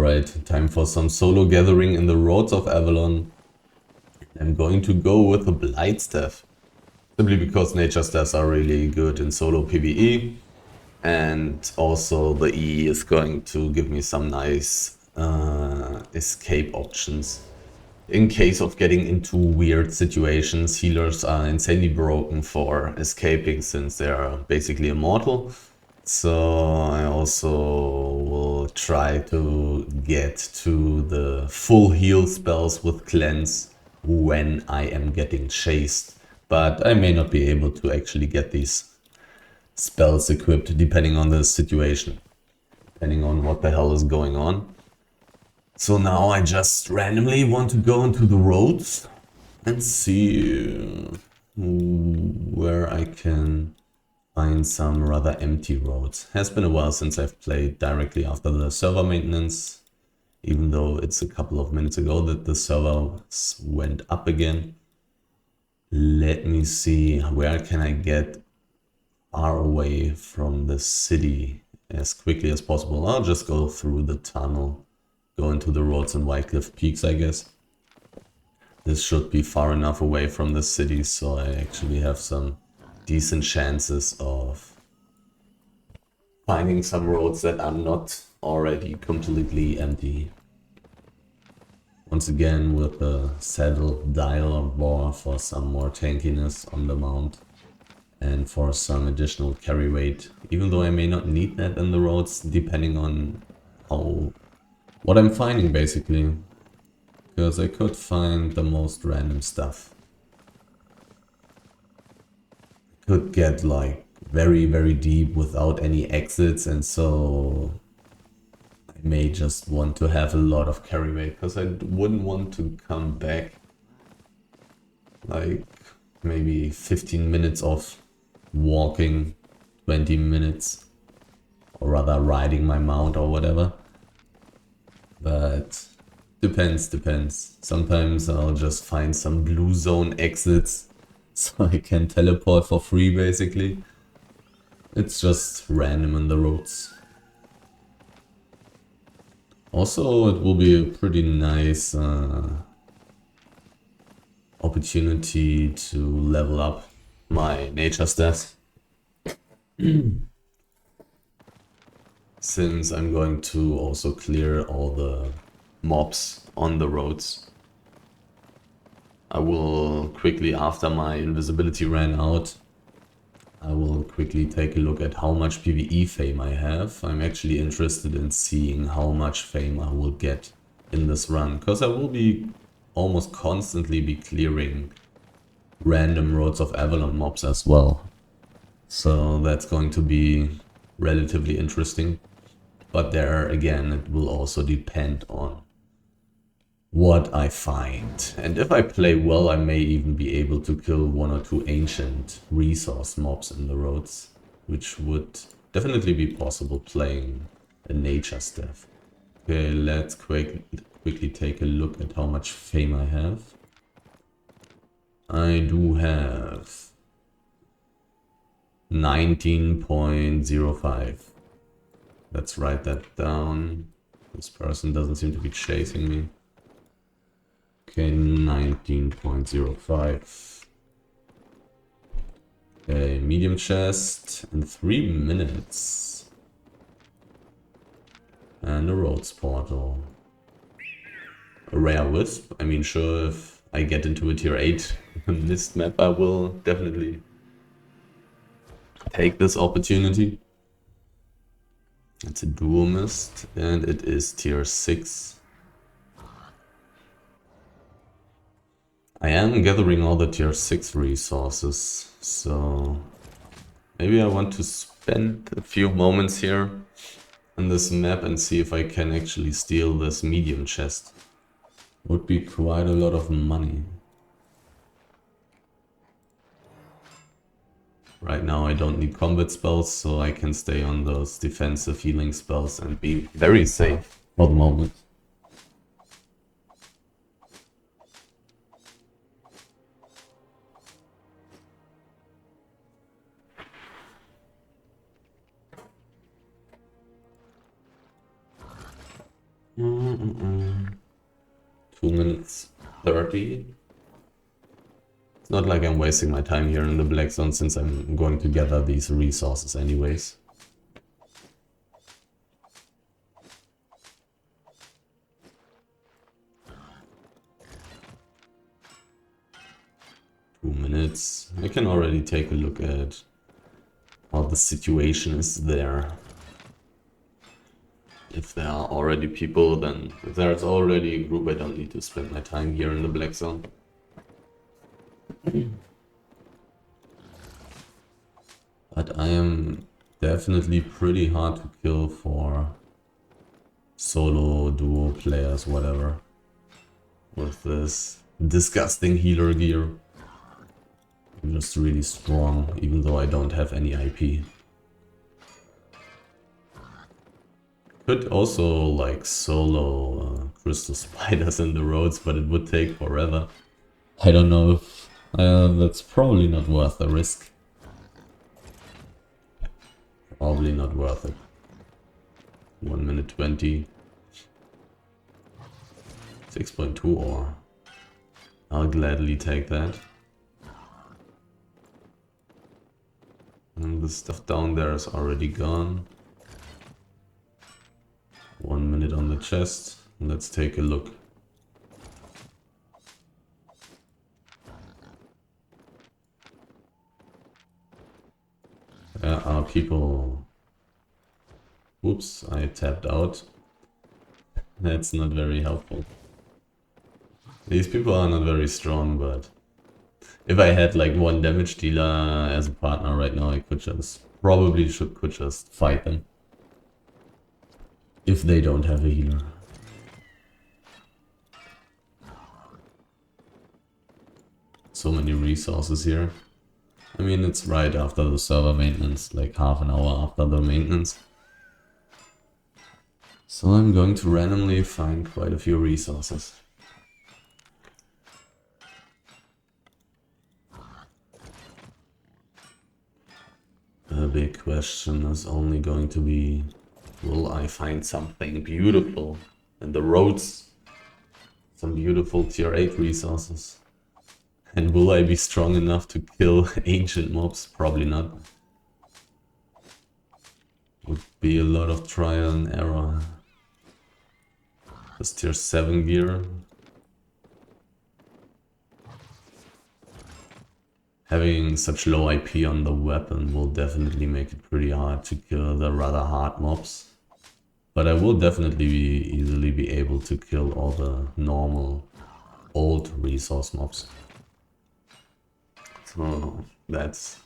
Alright, time for some solo gathering in the roads of Avalon. I'm going to go with the Blight Staff. Simply because nature staffs are really good in solo PvE. And also the E is going to give me some nice escape options. In case of getting into weird situations, healers are insanely broken for escaping since they are basically immortal. So I also will try to get to the full heal spells with cleanse when I am getting chased. But I may not be able to actually get these spells equipped depending on the situation, depending on what the hell is going on. So now I just randomly want to go into the roads and see where I can find some rather empty roads. Has been a while since I've played directly after the server maintenance, even though it's a couple of minutes ago that the servers went up again. Let me see, where can I get far away from the city as quickly as possible? I'll just go through the tunnel, go into the roads and Whitecliff Peaks, I guess. This should be far enough away from the city, so I actually have some decent chances of finding some roads that are not already completely empty. Once again with a saddle dial bore for some more tankiness on the mount and for some additional carry weight, even though I may not need that in the roads, depending on what I'm finding basically, because I could find the most random stuff. Could get like very deep without any exits, and so I may just want to have a lot of carry weight because I wouldn't want to come back like maybe 15 minutes of walking, 20 minutes, or rather riding my mount or whatever. But depends. Sometimes I'll just find some blue zone exits so I can teleport for free basically. It's just random in the roads. Also, it will be a pretty nice opportunity to level up my nature stats. Since I'm going to also clear all the mobs on the roads. I will quickly, after my invisibility ran out, I will quickly take a look at how much PvE fame I have. I'm actually interested in seeing how much fame I will get in this run, because I will be almost constantly be clearing random roads of Avalon mobs as well. So that's going to be relatively interesting. But there again, it will also depend on what I find. And if I play well, I may even be able to kill 1 or 2 ancient resource mobs in the roads, which would definitely be possible playing a nature staff. Okay, let's quickly take a look at how much fame I have. I do have 19.05. Let's write that down. This person doesn't seem to be chasing me. Okay, 19.05. Okay, medium chest in 3 minutes. And a roads portal. A rare wisp. I mean, sure, if I get into a tier 8 mist map, I will definitely take this opportunity. It's a dual mist, and it is tier 6. I am gathering all the tier 6 resources, so maybe I want to spend a few moments here in this map and see if I can actually steal this medium chest. Would be quite a lot of money. Right now I don't need combat spells, so I can stay on those defensive healing spells and be very safe for the moment. 2 minutes 30. It's not like I'm wasting my time here in the black zone since I'm going to gather these resources anyways. Minutes. I can already take a look at how the situation is there. If there are already people, then if there's already a group, I don't need to spend my time here in the black zone. But I am definitely pretty hard to kill for solo, duo players, whatever. With this disgusting healer gear. I'm just really strong, even though I don't have any IP. Could also like solo crystal spiders in the roads, but it would take forever. I don't know if that's probably not worth the risk. Probably not worth it. 1 minute 20. 6.2 ore. I'll gladly take that. And the stuff down there is already gone. 1 minute on the chest. Let's take a look. There are people... Oops, I tapped out. That's not very helpful. These people are not very strong, but... If I had like one damage dealer as a partner right now, I could just... could just fight them. If they don't have a healer. So many resources here. I mean, it's right after the server maintenance, like half an hour after the maintenance. So I'm going to randomly find quite a few resources. The big question is only going to be, will I find something beautiful in the roads? Some beautiful tier 8 resources. And will I be strong enough to kill ancient mobs? Probably not. Would be a lot of trial and error. This tier 7 gear. Having such low IP on the weapon will definitely make it pretty hard to kill the rather hard mobs. But I will definitely easily be able to kill all the normal old resource mobs. So that's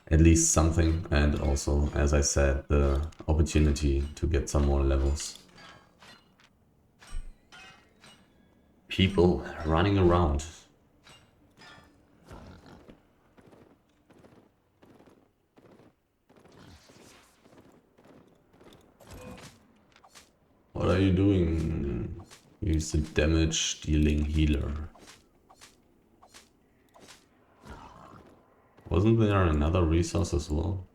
at least something, and also, as I said, the opportunity to get some more levels. People running around. What are you doing? Use the damage dealing healer. Wasn't there another resource as well?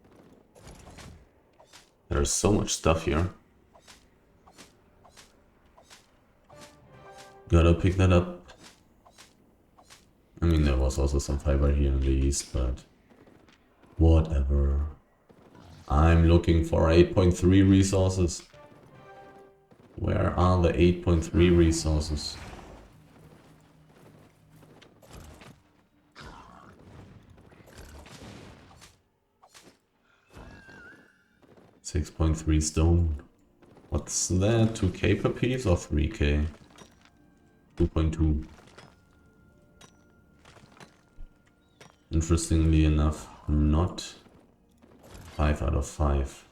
There's so much stuff here. Gotta pick that up. I mean, there was also some fiber here in the east, but whatever. I'm looking for 8.3 resources. Where are the 8.3 resources? 6.3 stone. What's that? 2k per piece or 3k? 2.2. Interestingly enough, not 5 out of 5.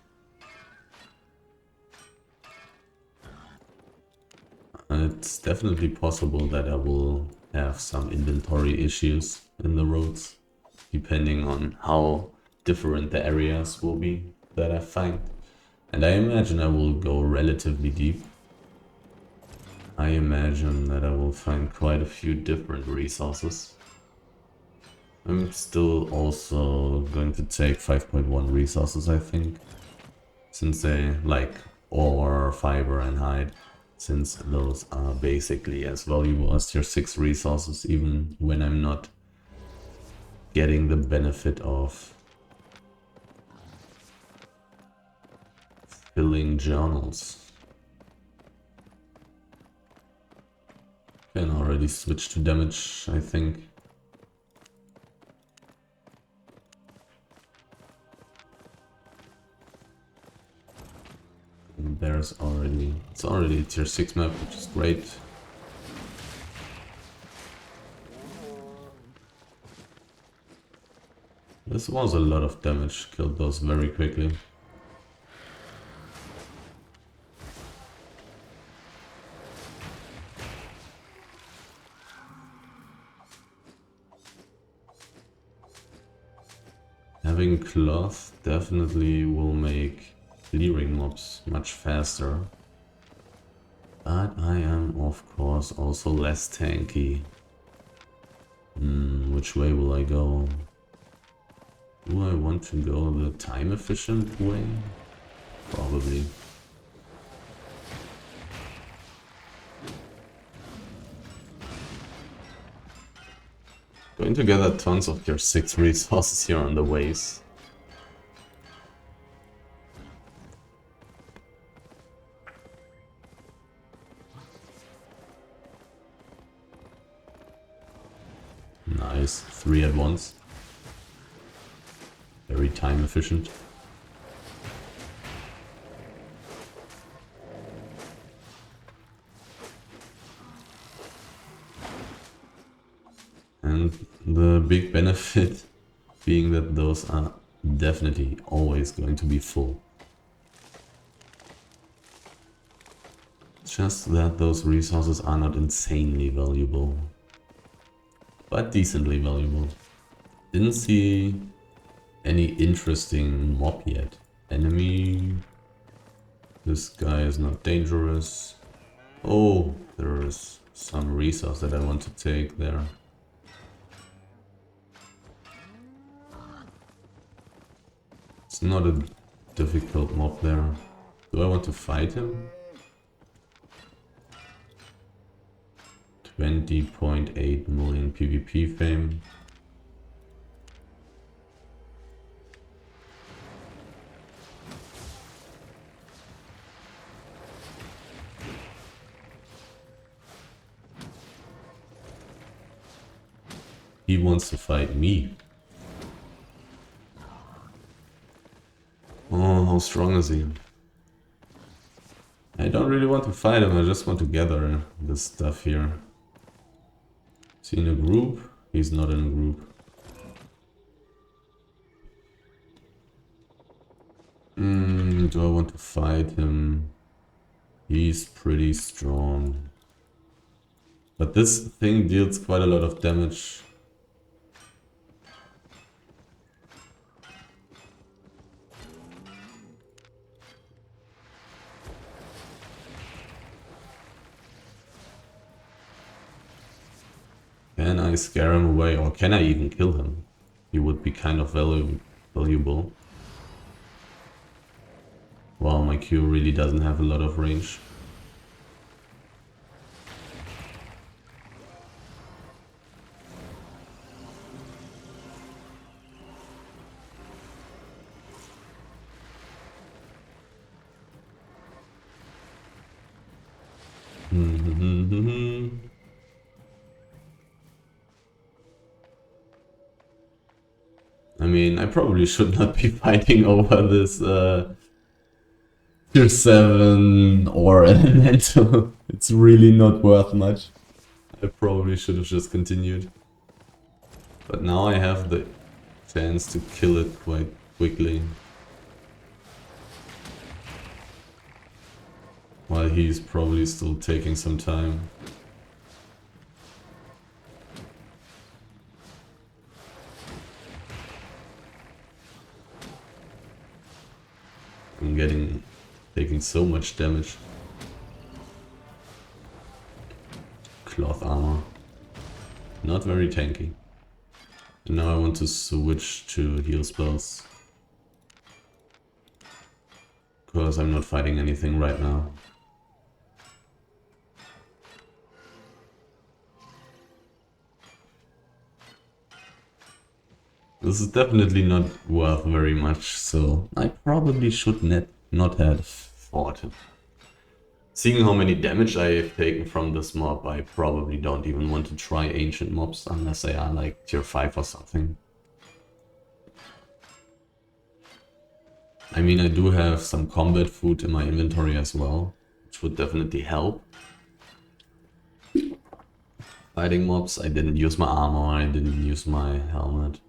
It's definitely possible that I will have some inventory issues in the roads, depending on how different the areas will be that I find. And I imagine I will go relatively deep. I imagine that I will find quite a few different resources. I'm still also going to take 5.1 resources, I think, since they like ore, fiber and hide. since those are basically as valuable as tier 6 resources, even when I'm not getting the benefit of filling journals. Can already switch to damage, I think. And it's already a tier 6 map, which is great. This was a lot of damage, killed those very quickly. Having cloth definitely will make clearing mobs much faster. But I am of course also less tanky. Which way will I go? Do I want to go the time efficient way? Probably. Going to gather tons of tier 6 resources here on the ways. Nice, 3 at once. Very time efficient. And the big benefit being that those are definitely always going to be full. Just that those resources are not insanely valuable, but decently valuable. Didn't see any interesting mob yet. Enemy. This guy is not dangerous. Oh, there is some resource that I want to take there. It's not a difficult mob there. Do I want to fight him? 20.8 million PvP fame. He wants to fight me. Oh, how strong is he? I don't really want to fight him, I just want to gather this stuff here. Is he in a group? He's not in a group. Do I want to fight him? He's pretty strong. But this thing deals quite a lot of damage. Can I scare him away, or can I even kill him? He would be kind of valuable. Wow, my Q really doesn't have a lot of range. I mean, I probably should not be fighting over this tier 7 or elemental. It's really not worth much. I probably should have just continued. But now I have the chance to kill it quite quickly. While he's probably still taking some time. I'm taking so much damage. Cloth armor. Not very tanky. And now I want to switch to heal spells. Because I'm not fighting anything right now. This is definitely not worth very much, so I probably should not have fought it. Seeing how many damage I have taken from this mob, I probably don't even want to try ancient mobs unless they are like tier 5 or something. I mean, I do have some combat food in my inventory as well, which would definitely help. Fighting mobs, I didn't use my armor, I didn't use my helmet.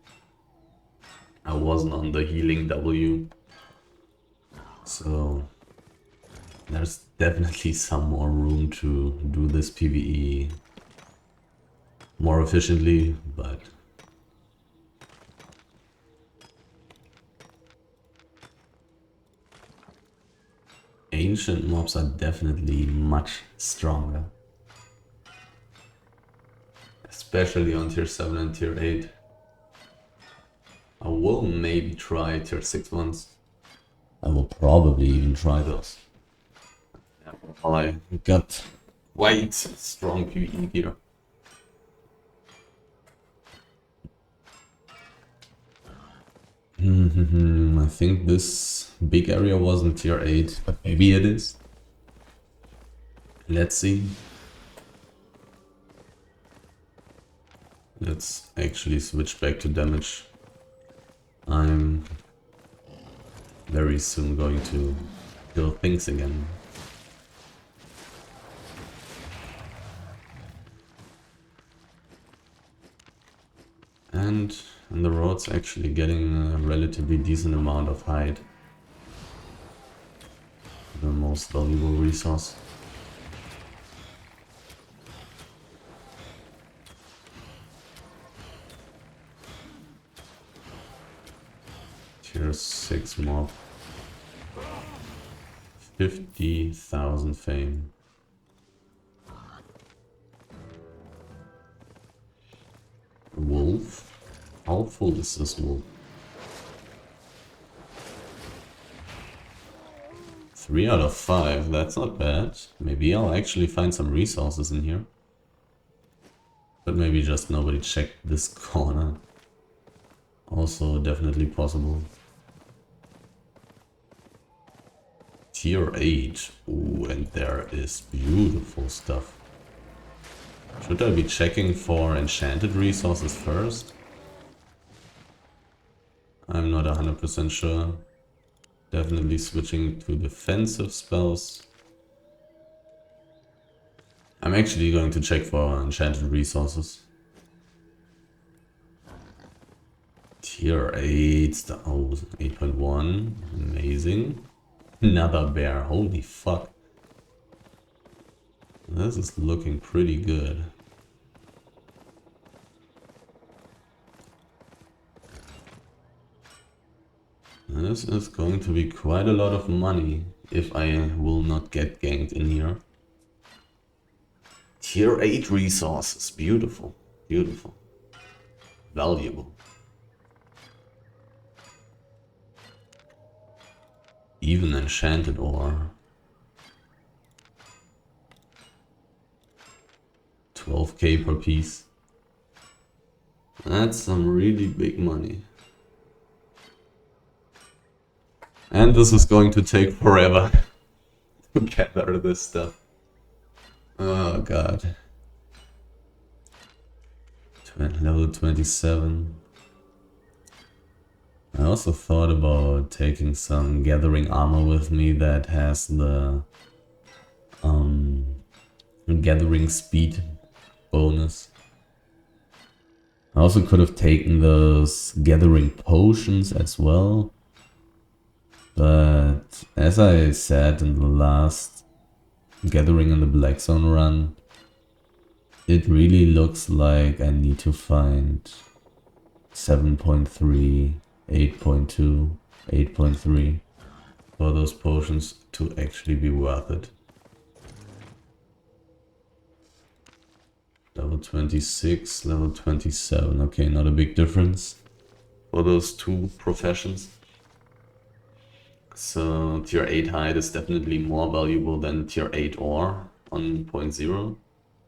I wasn't on the healing W. So there's definitely some more room to do this PvE more efficiently, but ancient mobs are definitely much stronger. Especially on tier 7 and tier 8. I will maybe try tier 6 ones. I will probably even try those. I got quite strong PvE gear. I think this big area wasn't tier 8, but maybe it is. Let's see. Let's actually switch back to damage. I'm very soon going to kill things again. And the road's actually getting a relatively decent amount of height. The most valuable resource. Tier 6 mob. 50,000 fame. Wolf? How full is this wolf? 3 out of 5, that's not bad. Maybe I'll actually find some resources in here. But maybe just nobody checked this corner. Also definitely possible. Tier 8. Ooh, and there is beautiful stuff. Should I be checking for enchanted resources first? I'm not 100% sure. Definitely switching to defensive spells. I'm actually going to check for enchanted resources. Tier 8, oh, 8.1, amazing. Another bear, holy fuck. This is looking pretty good. This is going to be quite a lot of money if I will not get ganked in here. Tier 8 resources, beautiful, beautiful, valuable. Even enchanted ore. 12k per piece. That's some really big money. And this is going to take forever to gather this stuff. Oh god. Level 27. I also thought about taking some gathering armor with me that has the gathering speed bonus. I also could have taken those gathering potions as well. But as I said in the last gathering in the Black Zone run, it really looks like I need to find 7.3, 8.2, 8.3 for those potions to actually be worth it. Level 26, level 27, okay, not a big difference for those two professions. So tier 8 hide is definitely more valuable than tier 8 ore on 0.0.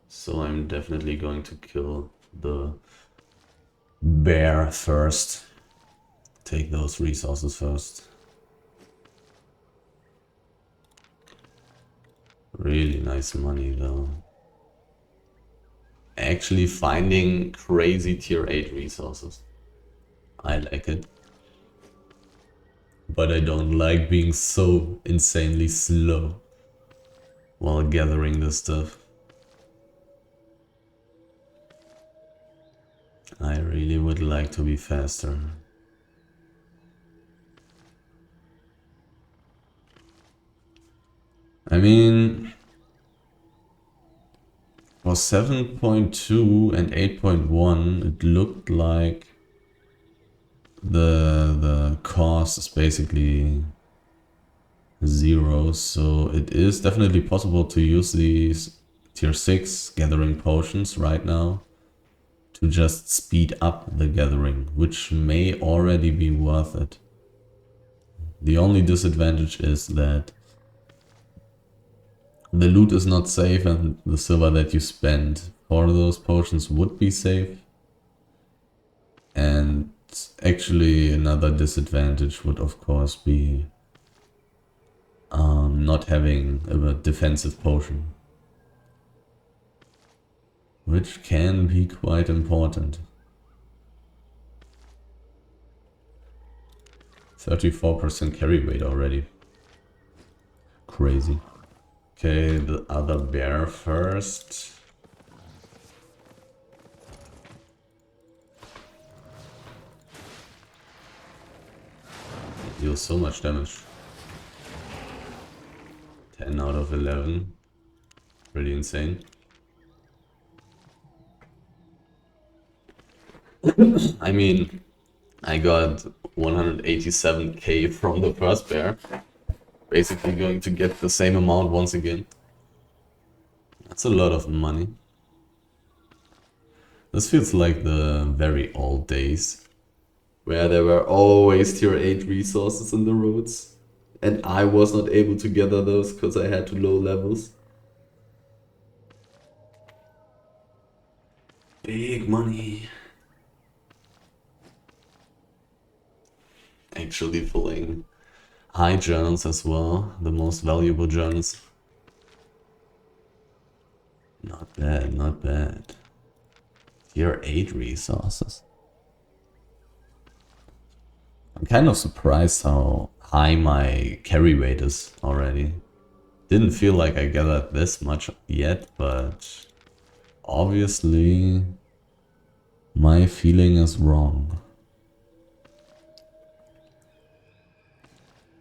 So I'm definitely going to kill the bear first. take those resources first. Really nice money though. Actually finding crazy tier 8 resources. I like it. But I don't like being so insanely slow while gathering this stuff. I really would like to be faster. I mean, for 7.2 and 8.1, it looked like the cost is basically 0, so it is definitely possible to use these tier 6 gathering potions right now to just speed up the gathering, which may already be worth it. The only disadvantage is that the loot is not safe and the silver that you spend for those potions would be safe. And actually another disadvantage would of course be not having a defensive potion, which can be quite important. 34% carry weight already. Crazy. Okay, the other bear first. It deals so much damage. 10 out of 11. Pretty insane. I mean, I got 187k from the first bear. Basically going to get the same amount once again. That's a lot of money. This feels like the very old days, where there were always tier 8 resources in the roads. And I was not able to gather those because I had too low levels. Big money. Actually pulling high journals as well, the most valuable journals. Not bad, not bad. Tier 8 resources. I'm kind of surprised how high my carry weight is already. Didn't feel like I gathered this much yet, but obviously my feeling is wrong.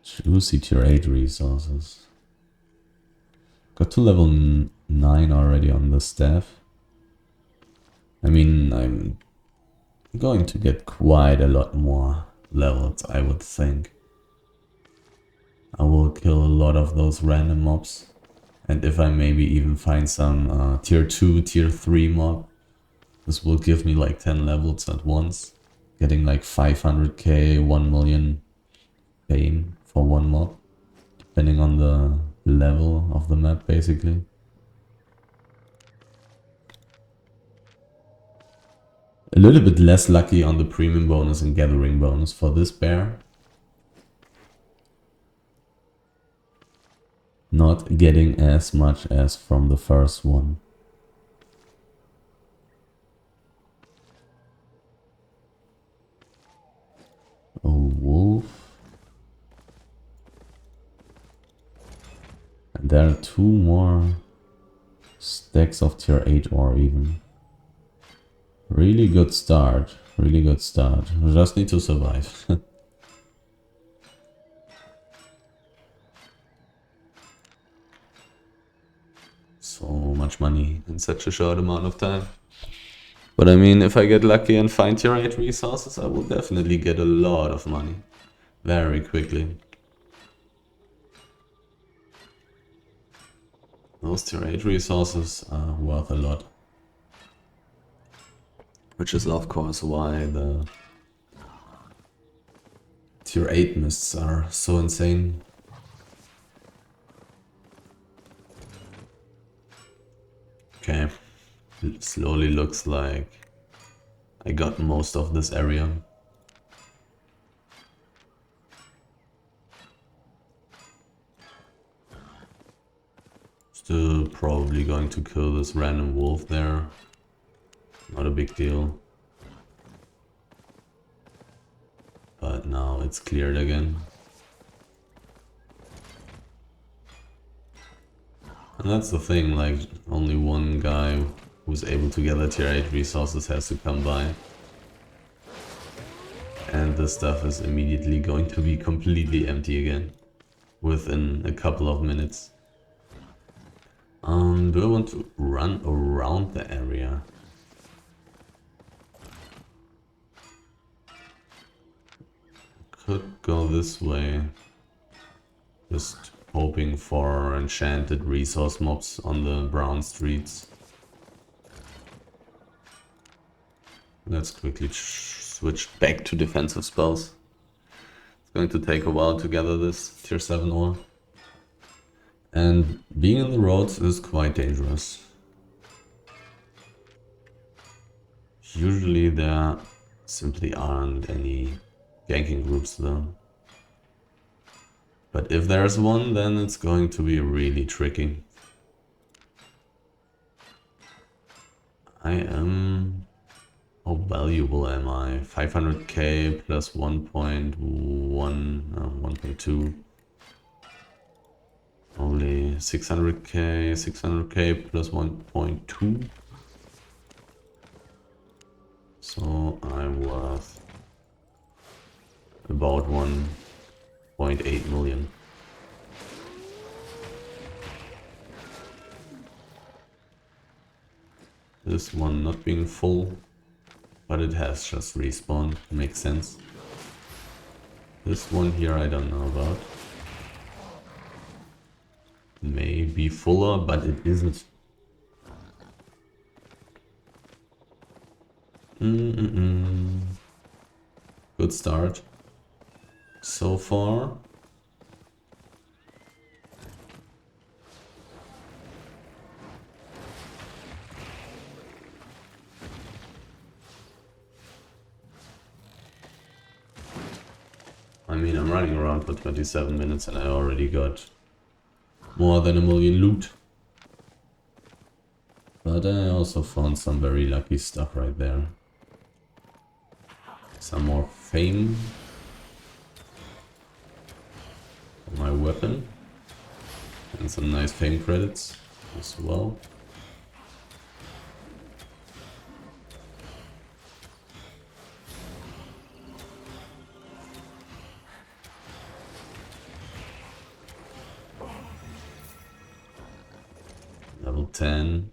Juicy tier 8 resources. Got to level 9 already on the staff. I mean, I'm going to get quite a lot more levels, I would think. I will kill a lot of those random mobs. And if I maybe even find some tier 2, tier 3 mob, this will give me like 10 levels at once. Getting like 500k, 1 million fame for one mob. Depending on the level of the map, basically. A little bit less lucky on the premium bonus and gathering bonus for this bear. Not getting as much as from the first one. A wolf. And there are 2 more stacks of tier 8 ore even. Really good start. Really good start. We just need to survive. So much money in such a short amount of time. But I mean, if I get lucky and find tier 8 resources, I will definitely get a lot of money. Very quickly. Those tier 8 resources are worth a lot. Which is of course why the tier 8 mists are so insane. Okay, it slowly looks like I got most of this area. still probably going to kill this random wolf there. Not a big deal. But now it's cleared again. And that's the thing, like, only one guy who's able to gather tier 8 resources has to come by. And this stuff is immediately going to be completely empty again. Within a couple of minutes. Do I want to run around the area? Could go this way. Just hoping for enchanted resource mobs on the brown streets. Let's quickly switch back to defensive spells. It's going to take a while to gather this tier 7 ore. And being in the roads is quite dangerous. Usually there simply aren't any ganking groups though. But if there's one, then it's going to be really tricky. I am... How valuable am I? 500k plus 1.1, 1.2. Only 600k, 600k plus 1.2. So I'm worth about 1.8 million. This one not being full, but it has just respawned, makes sense. This one here I don't know about. May be fuller, but it isn't. Good start so far. I mean, I'm running around for 27 minutes and I already got more than 1 million loot. But I also found some very lucky stuff right there. Some more fame for my weapon. And some nice fame credits as well. Level 10.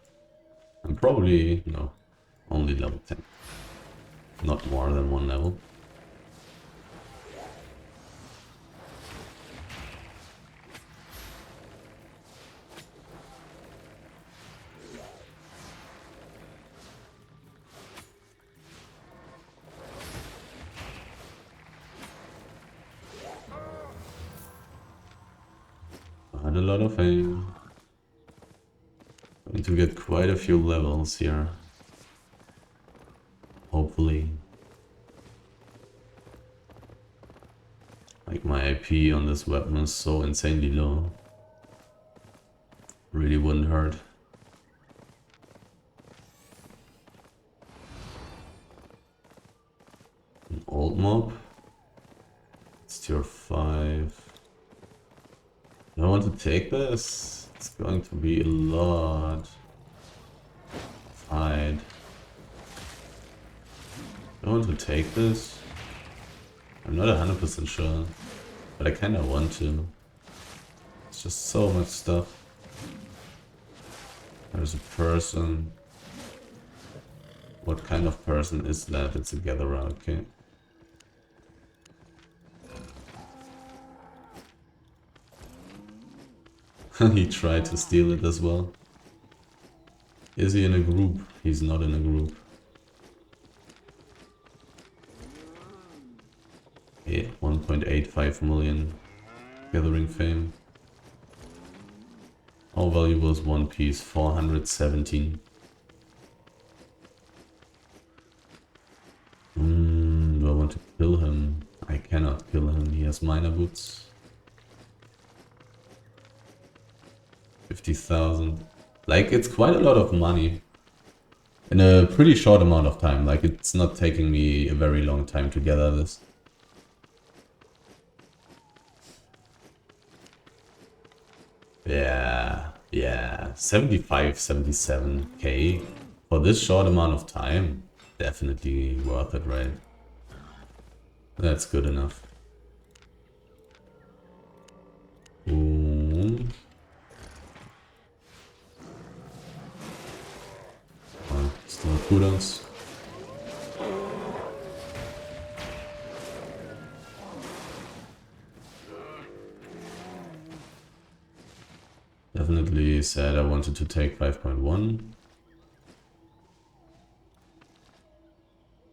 I'm probably, no, only level 10. Not more than one level. I had a lot of aim. Going to get quite a few levels here. Hopefully. Like my IP on this weapon is so insanely low. Really wouldn't hurt. An old mob. It's tier 5. Do I want to take this? It's going to be a lot. Fight. Do I want to take this? I'm not 100% sure, but I kinda want to. It's just so much stuff. There's a person. What kind of person is that? It's a gatherer, okay. He tried to steal it as well. Is he in a group? He's not in a group. Okay, 1.85 million gathering fame. How valuable is one piece? 417. Do I want to kill him? I cannot kill him. He has miner boots. 50,000. Like, it's quite a lot of money. In a pretty short amount of time. Like, it's not taking me a very long time to gather this. Yeah. 75, 77k. For this short amount of time. Definitely worth it, right? That's good enough. Boom. Still cooldowns. Definitely said I wanted to take 5.1.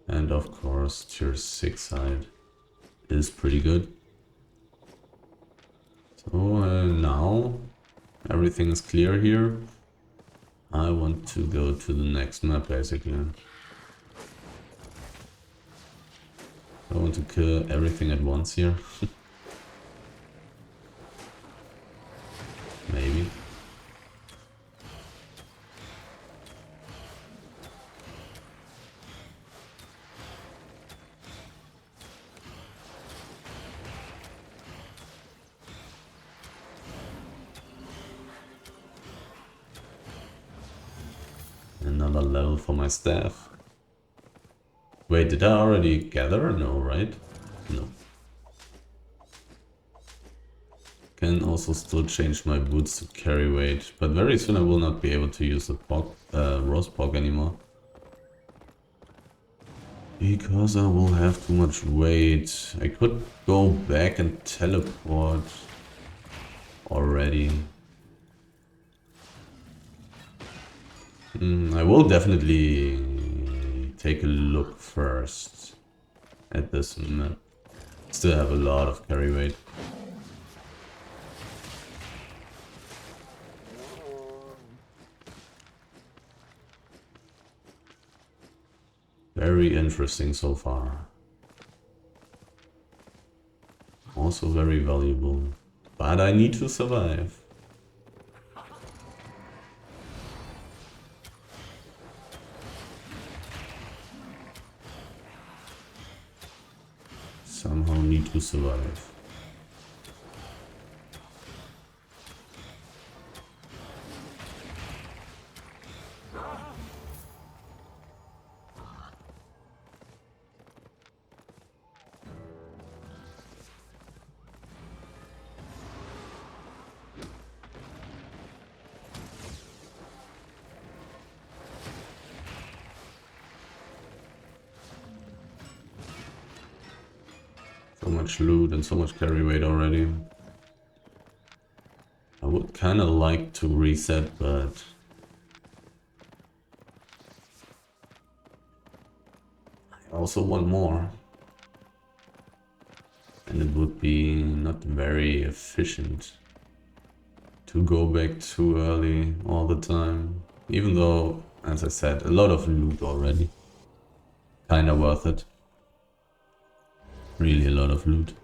And of course, tier 6 side is pretty good. So now everything is clear here. I want to go to the next map basically. I want to kill everything at once here. Maybe. Another level for my staff. Wait, did I already gather? No, right? No. Can also still change my boots to carry weight, but very soon I will not be able to use the roast pork anymore. Because I will have too much weight. I could go back and teleport already. I will definitely take a look first at this map. Still have a lot of carry weight. Very interesting so far. Also very valuable. But I need to survive. Somehow need to survive. So much loot and so much carry weight already. I would kinda like to reset, but I also want more. And it would be not very efficient to go back too early all the time. Even though, as I said, a lot of loot already. Kinda worth it. Really a lot of loot.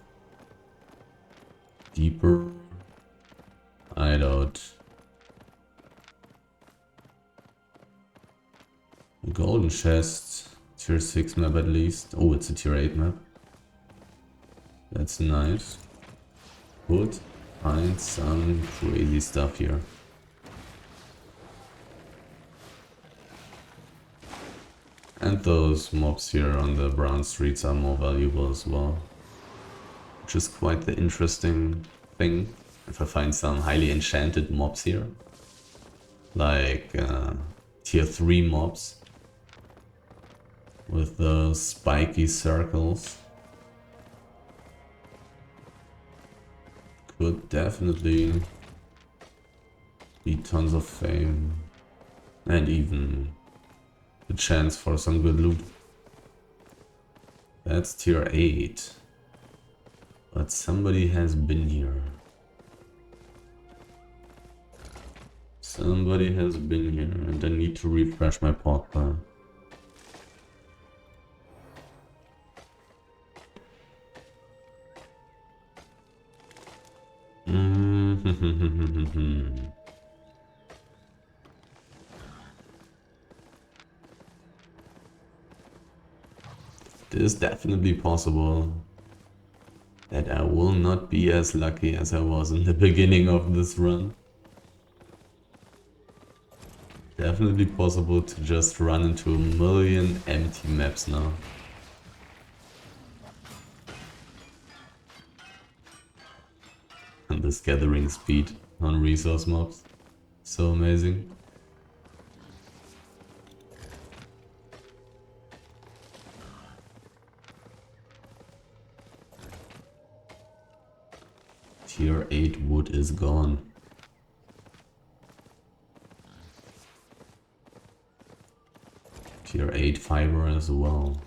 Deeper hideout. Golden chest. Tier 6 map at least. Oh, it's a tier 8 map. That's nice. Could find some crazy stuff here. And those mobs here on the brown streets are more valuable as well. Which is quite the interesting thing. If I find some highly enchanted mobs here. Like tier 3 mobs. With those spiky circles. Could definitely be tons of fame. And even the chance for some good loot. That's tier 8. But somebody has been here. Somebody has been here and I need to refresh my port bar. is definitely possible that I will not be as lucky as I was in the beginning of this run. Definitely possible to just run into a million empty maps now. And this gathering speed on resource mobs. So amazing. Tier 8 wood is gone. Tier 8 fiber as well.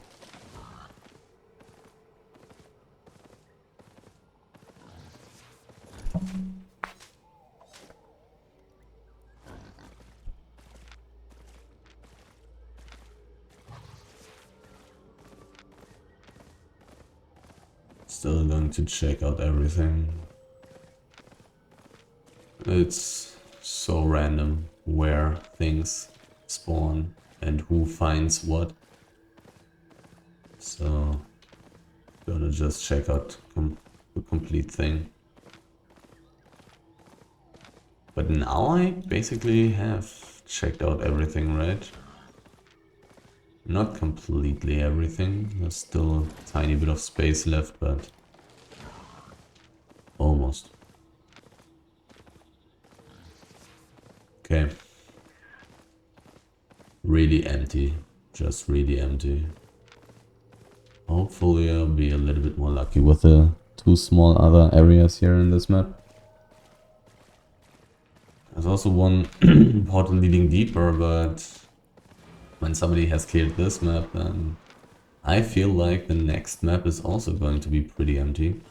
Still going to check out everything. It's so random where things spawn and who finds what. So, gonna just check out the complete thing. But now I basically have checked out everything, right? Not completely everything. There's still a tiny bit of space left, but almost. Okay. Really empty. Just really empty. Hopefully I'll be a little bit more lucky with the two small other areas here in this map. There's also one portal leading deeper, but when somebody has cleared this map, then I feel like the next map is also going to be pretty empty.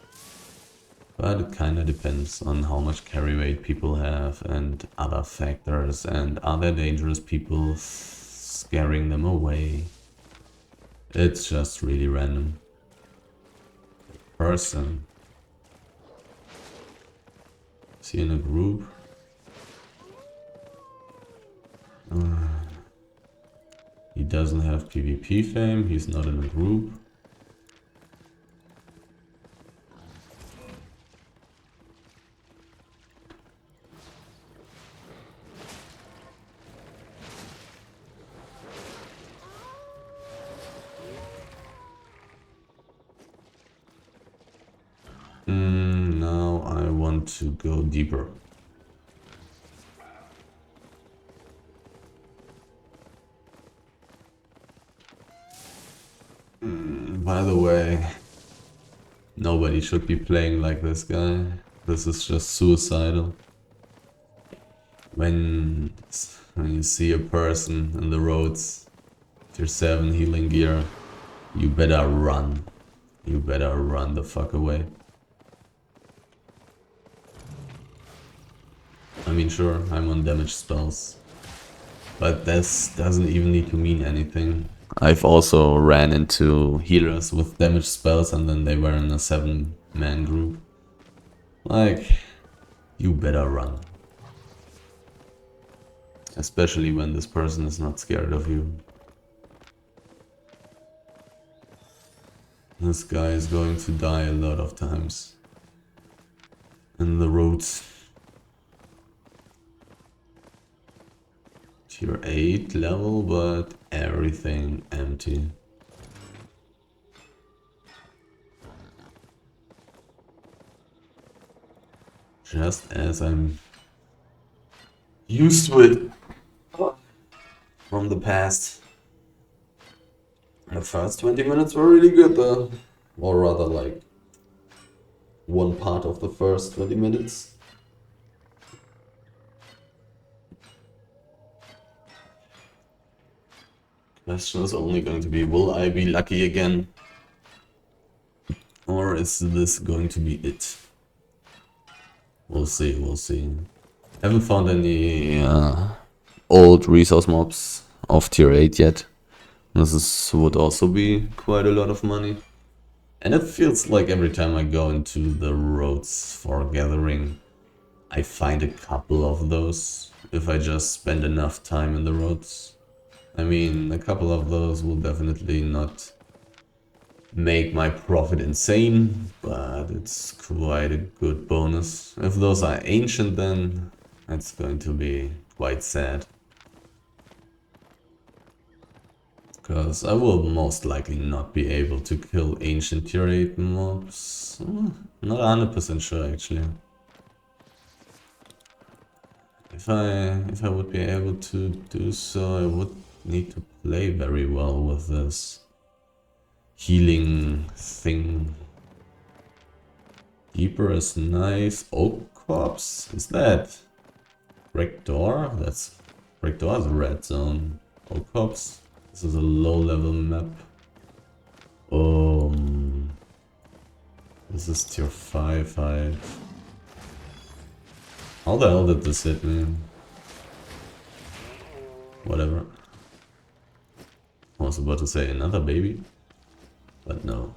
But it kinda depends on how much carry weight people have and other factors, and are there dangerous people scaring them away. It's just really random. Person. Is he in a group? He doesn't have PvP fame, he's not in a group. Now I want to go deeper. By the way, nobody should be playing like this guy. This is just suicidal. When you see a person in the roads, tier 7 healing gear, you better run. You better run the fuck away. I mean, sure, I'm on damage spells, but this doesn't even need to mean anything. I've also ran into healers with damage spells and then they were in a 7-man group. Like, you better run. Especially when this person is not scared of you. This guy is going to die a lot of times in the roads. Tier 8 level, but everything empty. Just as I'm used to it from the past. The first 20 minutes were really good though. Or rather like one part of the first 20 minutes. Question is only going to be, will I be lucky again? Or is this going to be it? We'll see, we'll see. Haven't found any old resource mobs of tier 8 yet. Would also be quite a lot of money. And it feels like every time I go into the roads for gathering, I find a couple of those, if I just spend enough time in the roads. I mean, a couple of those will definitely not make my profit insane, but it's quite a good bonus. If those are ancient, then it's going to be quite sad. Because I will most likely not be able to kill ancient tier 8 mobs. Not 100% sure actually. If I would be able to do so, I would need to play very well with this healing thing. Deeper is nice. Oak Corpse? Is that Break Door? That's Break Door is a red zone. Oak Corpse? This is a low level map. This is tier 5 height. How the hell did this hit me? Whatever. I was about to say another baby, but no.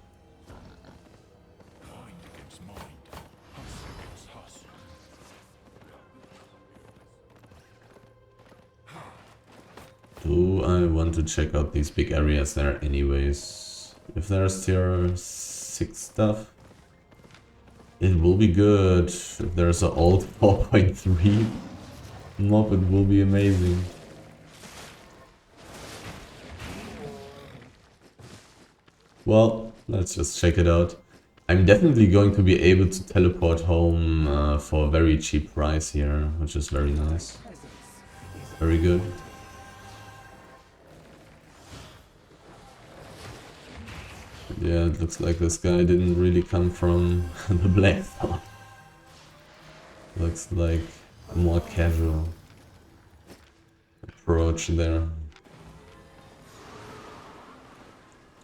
Do I want to check out these big areas there anyways? If there's tier 6 stuff, it will be good. If there's an old 4.3 mob, it will be amazing. Well, let's just check it out. I'm definitely going to be able to teleport home for a very cheap price here, which is very nice. Very good. Yeah, it looks like this guy didn't really come from the Black Thought. Looks like a more casual approach there.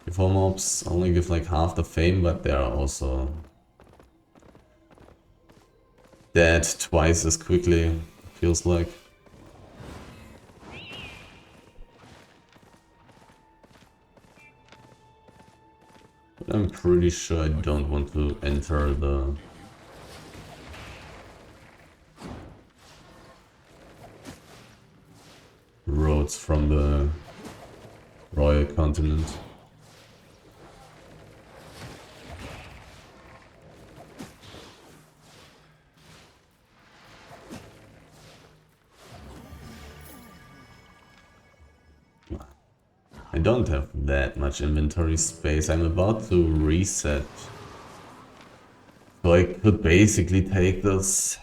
Before mobs only give like half the fame, but they are also dead twice as quickly, feels like. But I'm pretty sure I don't want to enter the roads from the Royal Continent. I don't have that much inventory space. I'm about to reset. So I could basically take this.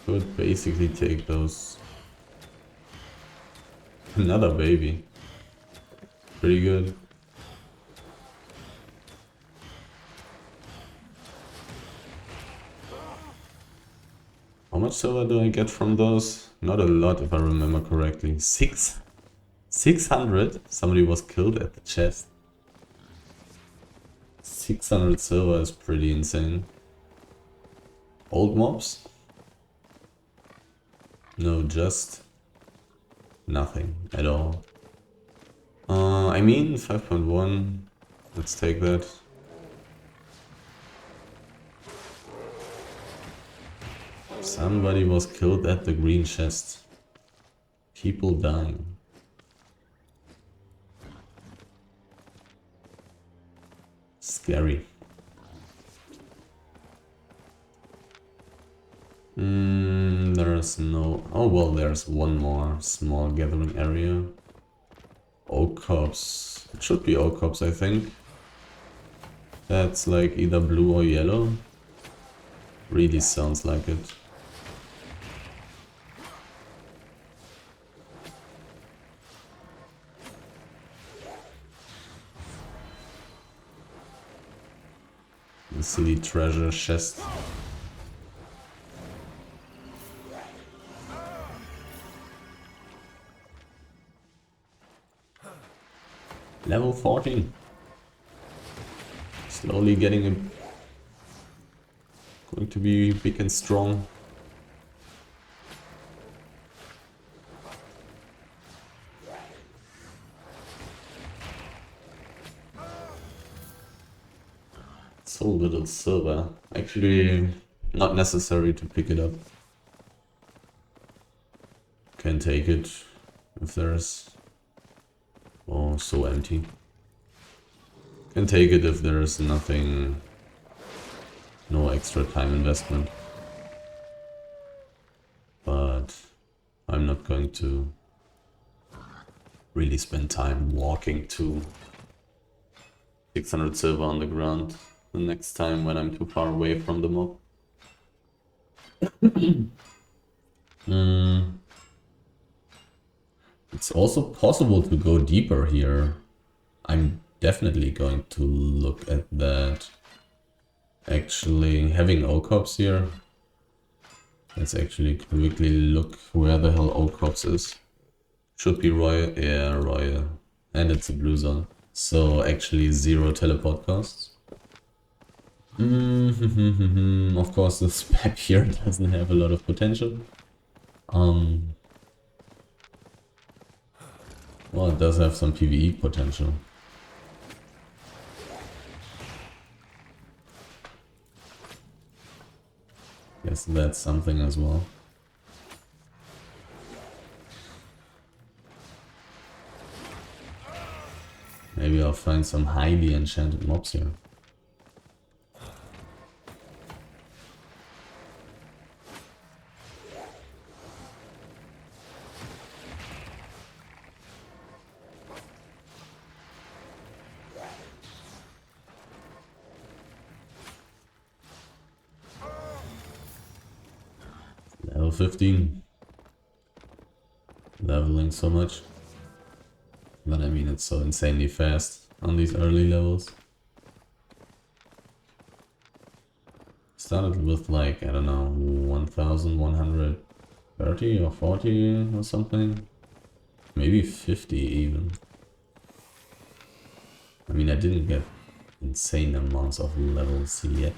Could basically take those. Another baby. Pretty good. How much silver do I get from those? Not a lot if I remember correctly. 600? Somebody was killed at the chest. 600 silver is pretty insane. Old mobs? No, just nothing at all. I mean 5.1. Let's take that. Somebody was killed at the green chest. People dying. Scary. There's no... Oh well, there's one more small gathering area. Oak Corpse. It should be Oak Corpse, I think. That's like either blue or yellow. Really sounds like it. The silly treasure chest. Level 14. Slowly getting a... Going to be big and strong. So little silver. Actually, Not necessary to pick it up. Can take it if there's... Oh, so empty. Can take it if there's nothing... No extra time investment. But I'm not going to really spend time walking to 600 silver on the ground the next time when I'm too far away from the mob. It's also possible to go deeper here. I'm definitely going to look at that. Actually, having O-Cops here. Let's actually quickly look where the hell O-Cops is. Should be Royal. Yeah, Royal. And it's a blue zone. So actually 0 teleport costs. Of course this spec here doesn't have a lot of potential. Well, it does have some PvE potential. Guess that's something as well. Maybe I'll find some highly enchanted mobs here. Level 15. Leveling so much. But I mean, it's so insanely fast on these early levels. Started with like, I don't know, 1130 or 40 or something. Maybe 50 even. I mean, I didn't get insane amounts of levels yet.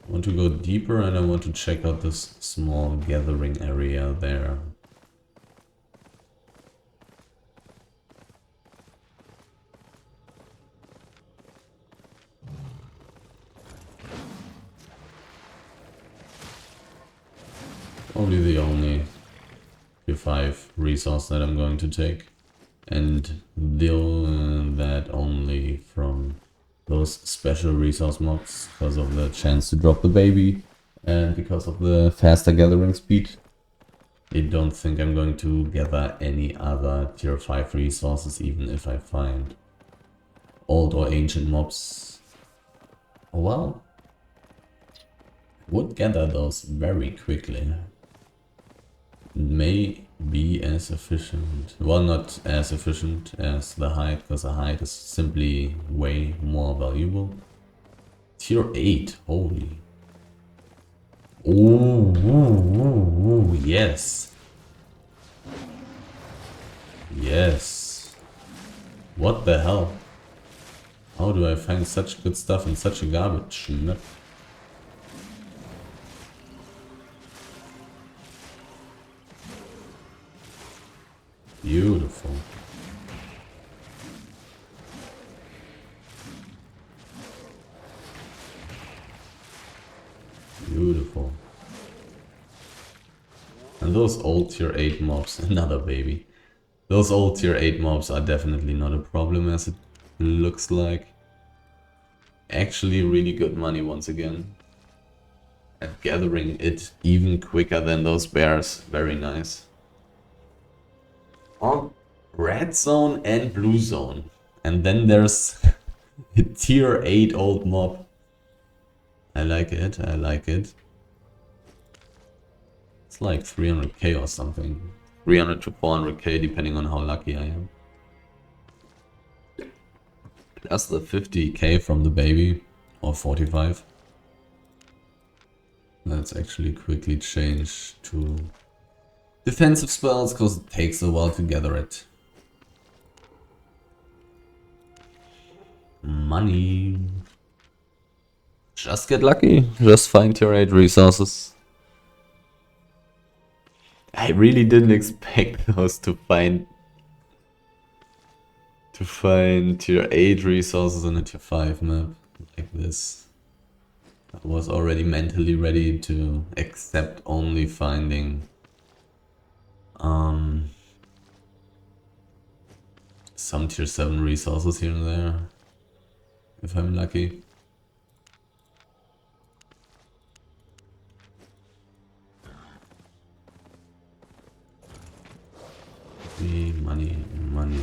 I want to go deeper and I want to check out this small gathering area there. Probably the only tier 5 resource that I'm going to take. And that only from those special resource mobs because of the chance to drop the baby and because of the faster gathering speed. I don't think I'm going to gather any other tier 5 resources even if I find old or ancient mobs. Well, would gather those very quickly. May be as efficient. Well, not as efficient as the hide, because the hide is simply way more valuable. Tier 8, holy. Oh, yes. Yes. What the hell? How do I find such good stuff in such a garbage map? Beautiful. Beautiful. And those old tier 8 mobs, another baby. Those old tier 8 mobs are definitely not a problem as it looks like. Actually really good money once again. And gathering it even quicker than those bears. Very nice. Oh, red zone and blue zone. And then there's a tier 8 old mob. I like it, I like it. It's like 300k or something. 300 to 400k depending on how lucky I am. Plus the 50k from the baby. Or 45. Let's actually quickly change to defensive spells, because it takes a while to gather it. Money. Just get lucky. Just find tier 8 resources. I really didn't expect those to to find tier 8 resources in a tier 5 map like this. I was already mentally ready to accept only finding some tier 7 resources here and there, if I'm lucky. Money, money.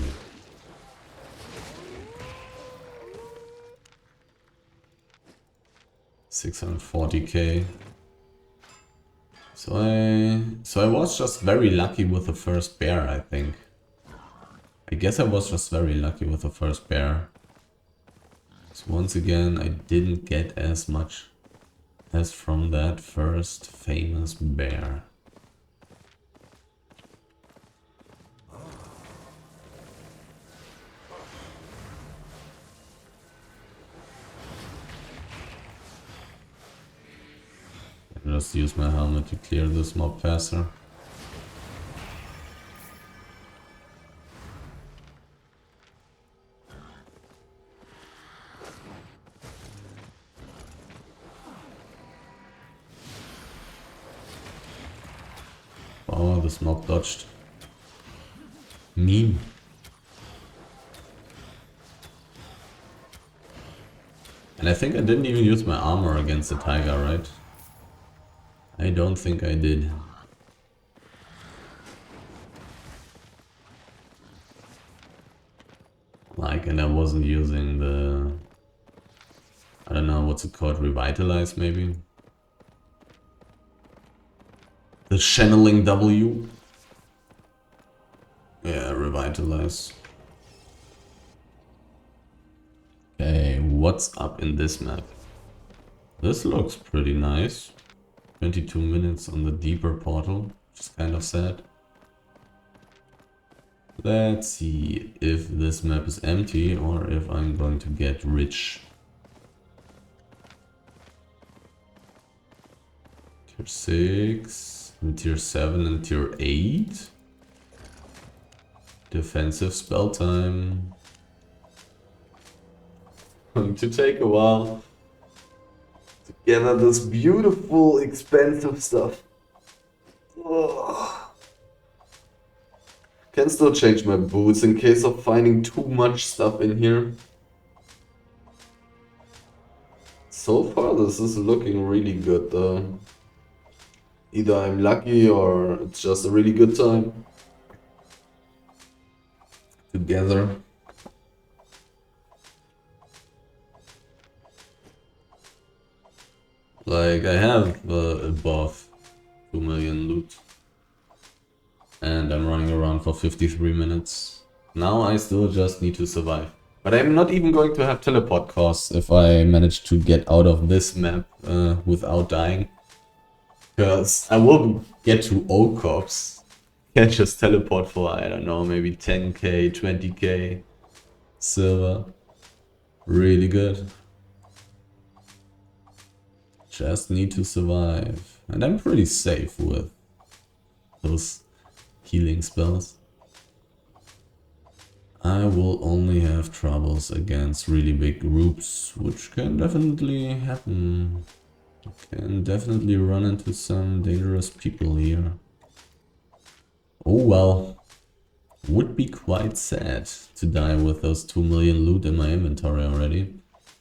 $640k. So I was just very lucky with the first bear, I think. I guess I was just very lucky with the first bear. So once again, I didn't get as much as from that first famous bear. I'll just use my helmet to clear this mob faster. Oh, this mob dodged. Mean. And I think I didn't even use my armor against the tiger, right? I don't think I did. Like, and I wasn't using the... I don't know, what's it called? Revitalize, maybe? The channeling W? Yeah, revitalize. Okay, what's up in this map? This looks pretty nice. 22 minutes on the deeper portal, which is kind of sad. Let's see if this map is empty or if I'm going to get rich. Tier 6, and tier 7 and tier 8. Defensive spell time. Going to take a while to gather this beautiful, expensive stuff. Oh. Can still change my boots in case of finding too much stuff in here. So far this is looking really good though. Either I'm lucky or it's just a really good time to gather. Like, I have above 2 million loot. And I'm running around for 53 minutes. Now I still just need to survive. But I'm not even going to have teleport costs if I manage to get out of this map without dying. Because I will get to O-Corps. Can't just teleport for, I don't know, maybe 10k, 20k silver. Really good. Just need to survive. And I'm pretty safe with those healing spells. I will only have troubles against really big groups, which can definitely happen. Can definitely run into some dangerous people here. Oh well. Would be quite sad to die with those 2 million loot in my inventory already.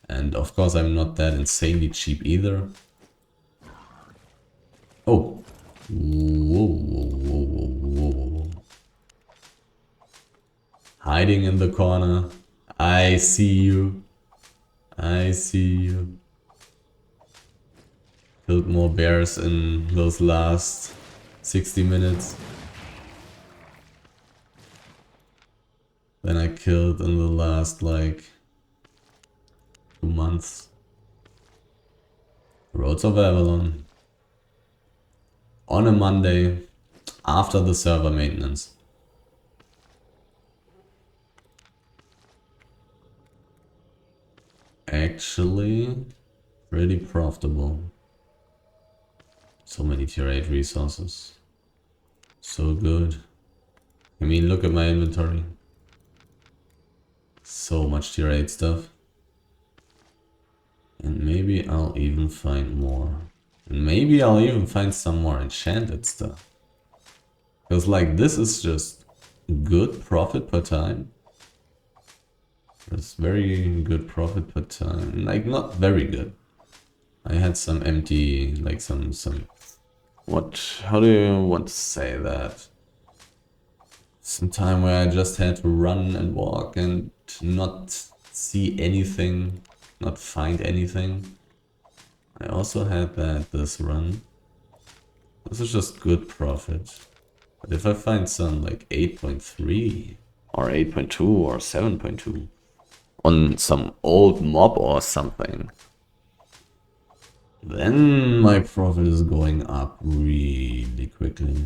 And of course I'm not that insanely cheap either. Oh. Whoa, whoa, whoa, whoa, whoa. Hiding in the corner. I see you. I see you. Killed more bears in those last 60 minutes than I killed in the last, like, 2 months. Roads of Avalon. On a Monday, after the server maintenance. Actually, pretty profitable. So many tier 8 resources. So good. I mean, look at my inventory. So much tier 8 stuff. And maybe I'll even find more. And maybe I'll even find some more enchanted stuff. Because like this is just good profit per time. It's very good profit per time. Like not very good. I had some empty, like some, how do you want to say that? Some time where I just had to run and walk and not see anything, not find anything. I also had that this run. This is just good profit. But if I find some like 8.3 or 8.2 or 7.2 on some old mob or something, then my profit is going up really quickly.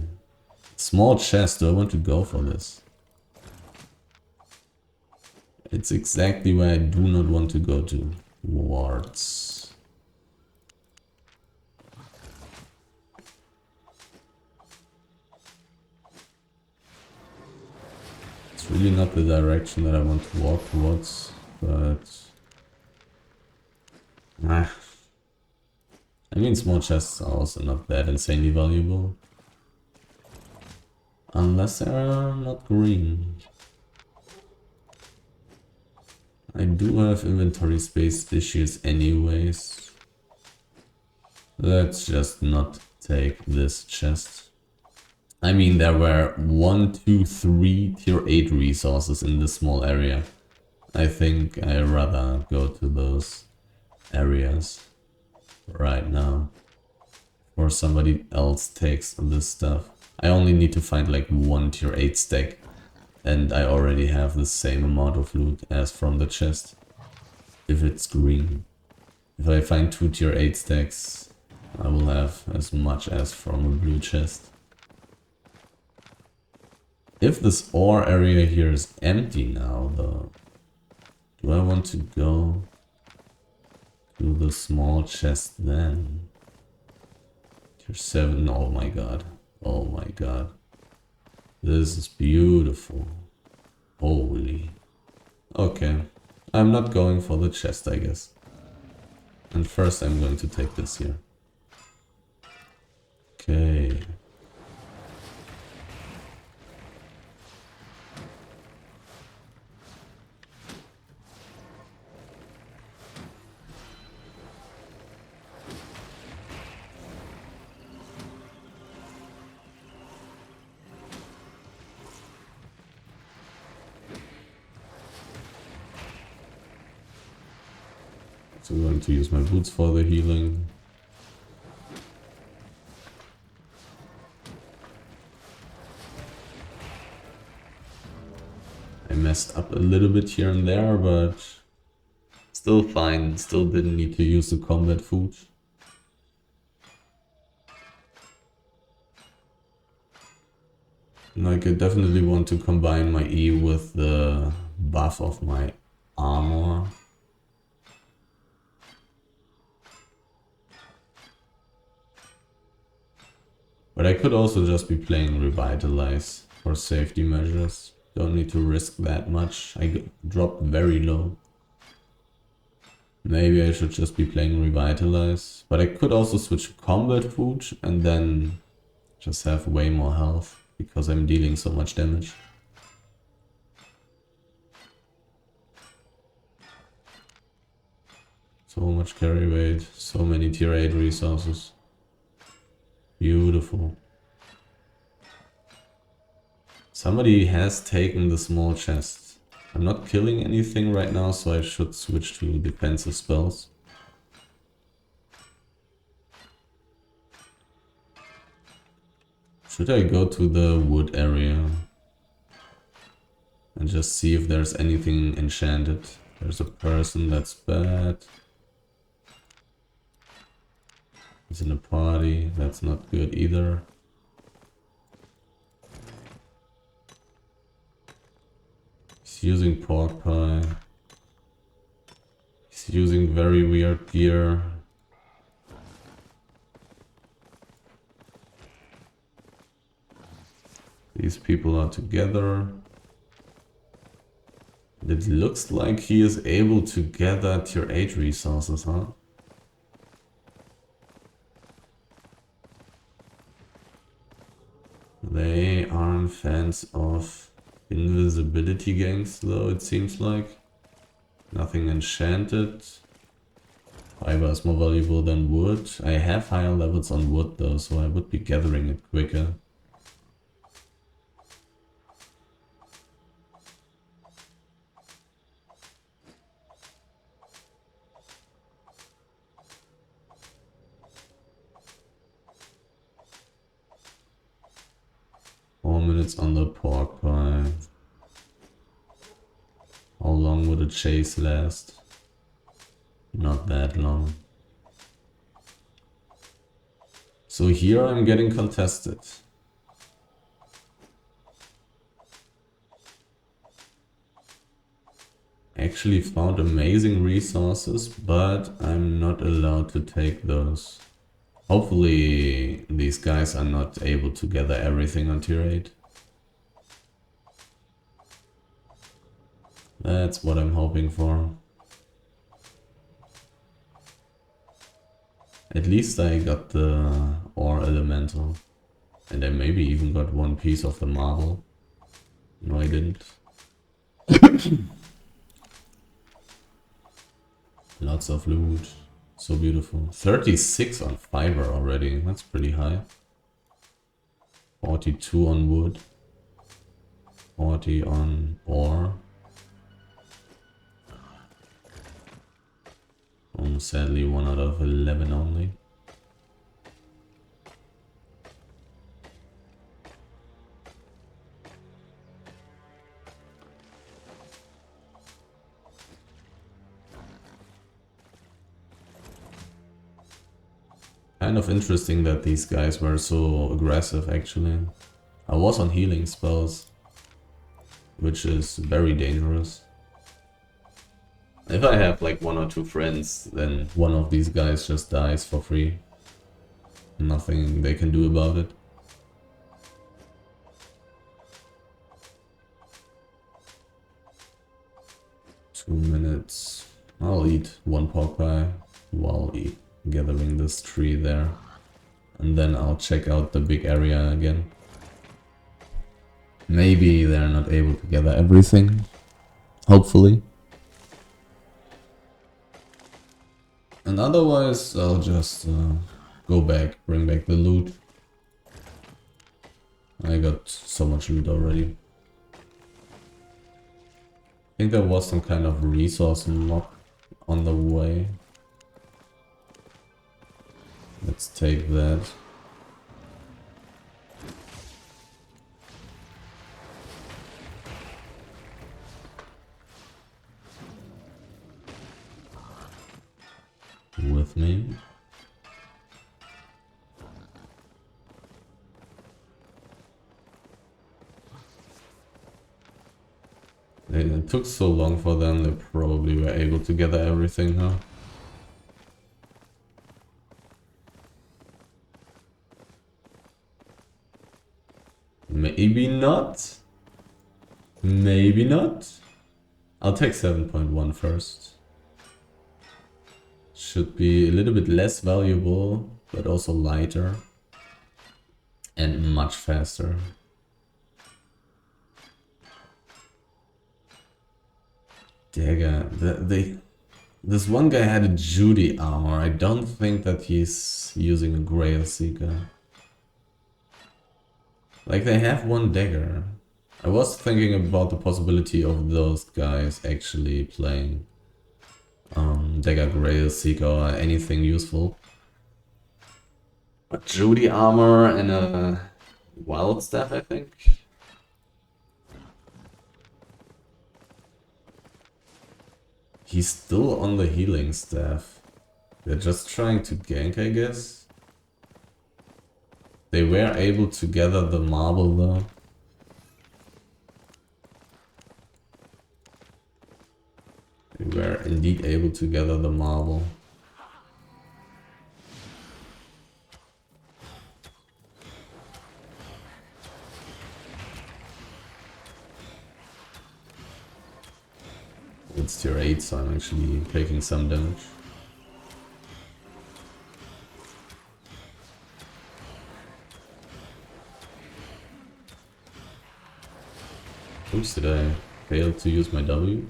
Small chest, do I want to go for this? It's exactly where I do not want to go to. Wards. It's really not the direction that I want to walk towards, but... I mean, small chests are also not that insanely valuable. Unless they're not green. I do have inventory space issues anyways. Let's just not take this chest. I mean, there were 1, 2, 3 tier 8 resources in this small area. I think I'd rather go to those areas right now. Or somebody else takes this stuff. I only need to find like 1 tier 8 stack. And I already have the same amount of loot as from the chest. If it's green. If I find 2 tier 8 stacks, I will have as much as from a blue chest. If this ore area here is empty now though, do I want to go to the small chest then? Tier 7, oh my god. Oh my god. This is beautiful. Holy. Okay. I'm not going for the chest, I guess. And first I'm going to take this here. Okay. So I'm going to use my boots for the healing. I messed up a little bit here and there, but still fine. Still didn't need to use the combat food. Like, I definitely want to combine my E with the buff of my armor. But I could also just be playing Revitalize for safety measures. Don't need to risk that much. I dropped very low. Maybe I should just be playing Revitalize. But I could also switch to Combat Food and then just have way more health because I'm dealing so much damage. So much carry weight, so many tier 8 resources. Beautiful. Somebody has taken the small chest. I'm not killing anything right now, so I should switch to defensive spells. Should I go to the wood area and just see if there's anything enchanted? There's a person, that's bad. He's in a party, that's not good either. He's using pork pie. He's using very weird gear. These people are together. It looks like he is able to gather tier 8 resources, huh? They aren't fans of invisibility ganks though, it seems like. Nothing enchanted. Fiber is more valuable than wood. I have higher levels on wood though, so I would be gathering it quicker. Minutes on the pork pie. How long would a chase last? Not that long. So here I'm getting contested. Actually found amazing resources, but I'm not allowed to take those. Hopefully these guys are not able to gather everything on tier 8. That's what I'm hoping for. At least I got the ore elemental. And I maybe even got one piece of the marble. No, I didn't. Lots of loot. So beautiful. 36 on fiber already. That's pretty high. 42 on wood. 40 on ore. Sadly 1 out of 11 only. Kind of interesting that these guys were so aggressive actually. I was on healing spells, which is very dangerous. If I have like 1 or 2 friends, then one of these guys just dies for free. Nothing they can do about it. Two minutes. I'll eat 1 pork pie while gathering this tree there. And then I'll check out the big area again. Maybe they're not able to gather everything. Hopefully. And otherwise, I'll just go back, bring back the loot. I got so much loot already. I think there was some kind of resource mob on the way. Let's take that. With me. It took so long for them, they probably were able to gather everything, huh? Maybe not. Maybe not. I'll take 7.1 first. Should be a little bit less valuable, but also lighter. And much faster. Dagger. This one guy had a Judy armor. I don't think that he's using a Grail Seeker. Like, they have 1 dagger. I was thinking about the possibility of those guys actually playing dagger, Grail Seeker, or anything useful. But Judy armor and a wild staff, I think. He's still on the healing staff. They're just trying to gank, I guess. They were able to gather the marble though. They were indeed able to gather the marble. It's tier 8, so I'm actually taking some damage. Oops, did I fail to use my W?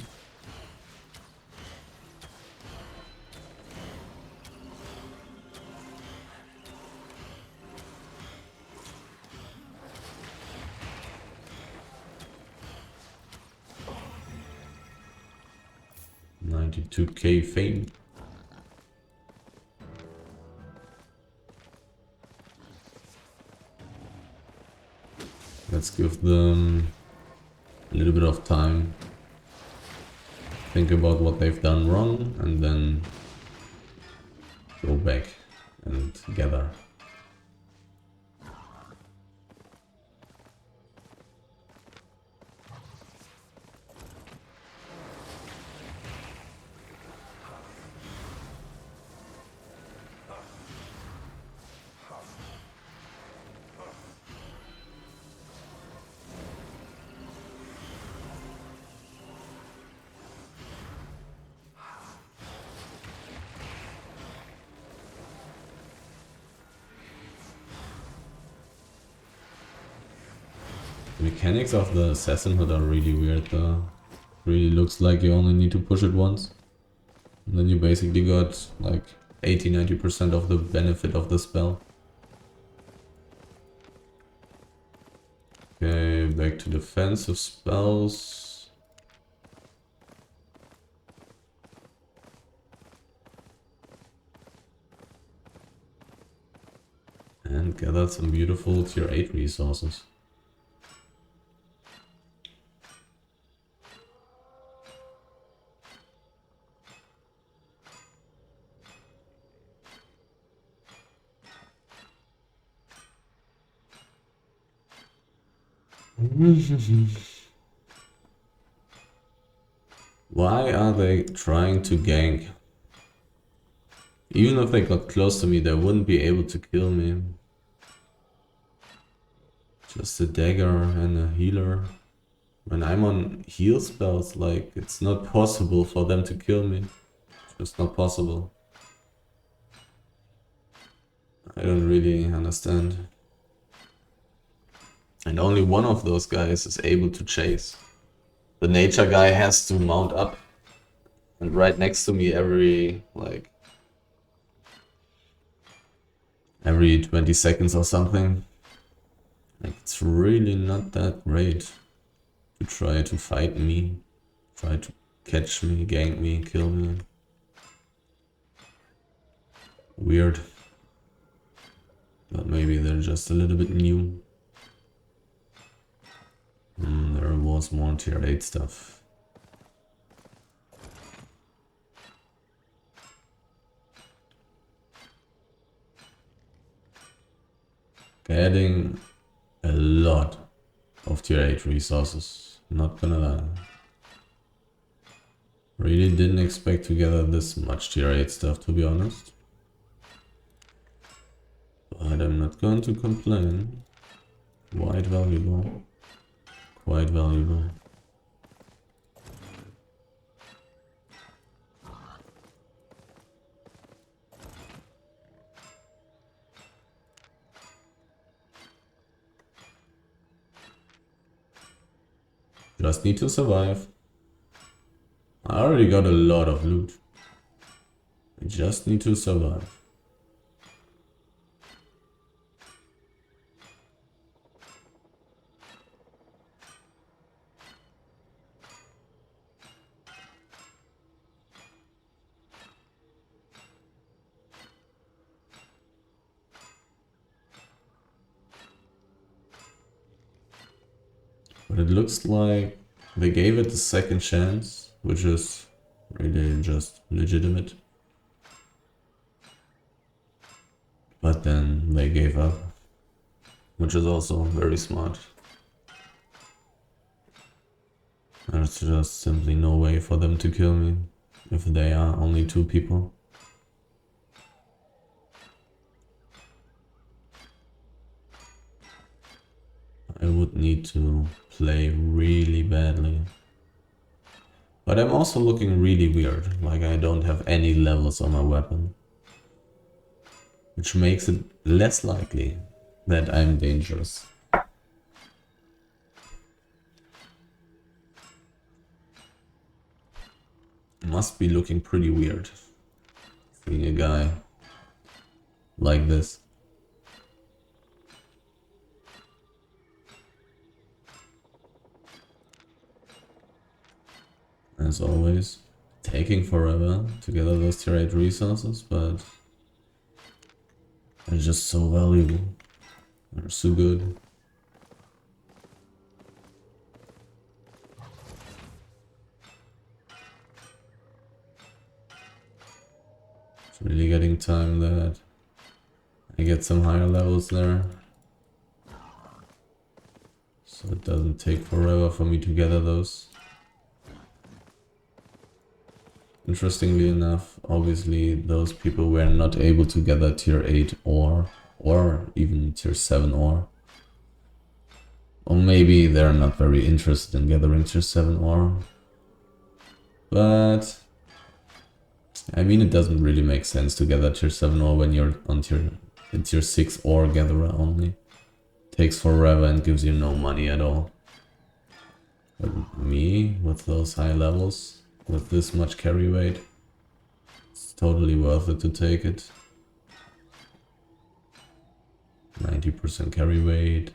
$92K fame. Let's give them a little bit of time. Think about what they've done wrong and then go back and gather. The mechanics of the assassin hood are really weird though. Really looks like you only need to push it once. And then you basically got like 80-90% of the benefit of the spell. Okay, back to defensive spells. And gathered some beautiful tier 8 resources. Why are they trying to gank? Even if they got close to me, they wouldn't be able to kill me. Just a dagger and a healer. When I'm on heal spells, like, it's not possible for them to kill me. It's just not possible. I don't really understand. And only one of those guys is able to chase. The nature guy has to mount up. And right next to me every 20 seconds or something. Like, it's really not that great to try to fight me. Try to catch me, gank me, kill me. Weird. But maybe they're just a little bit new. There was more tier 8 stuff. Getting a lot of tier 8 resources, not gonna lie. Really didn't expect to gather this much tier 8 stuff, to be honest. But I'm not going to complain. Quite valuable. Quite valuable. Just need to survive. I already got a lot of loot. I just need to survive. But it looks like they gave it a second chance, which is really just legitimate. But then they gave up, which is also very smart. There's just simply no way for them to kill me if they are only 2 people. I would need to play really badly. But I'm also looking really weird, like I don't have any levels on my weapon. Which makes it less likely that I'm dangerous. Must be looking pretty weird, seeing a guy like this. As always, taking forever to gather those tier 8 resources, but they're just so valuable. They're so good. It's really getting time that I get some higher levels there. So it doesn't take forever for me to gather those. Interestingly enough, obviously those people were not able to gather tier 8 ore, or even tier 7 ore. Or maybe they're not very interested in gathering tier 7 ore. But I mean, it doesn't really make sense to gather tier 7 ore when you're on tier 6 ore gatherer only. Takes forever and gives you no money at all. But me, with those high levels, with this much carry weight, it's totally worth it to take it. 90% carry weight.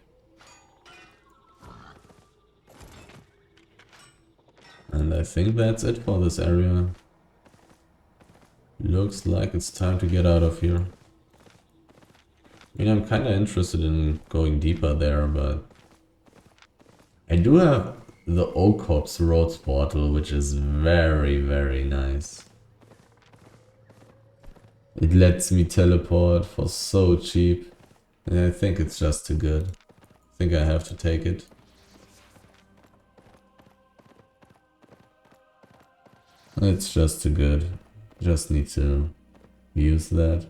And I think that's it for this area. Looks like it's time to get out of here. I mean, I'm kinda interested in going deeper there, but I do have the Ocorp's Roads portal, which is very, very nice. It lets me teleport for so cheap. And I think it's just too good. I think I have to take it. It's just too good. Just need to use that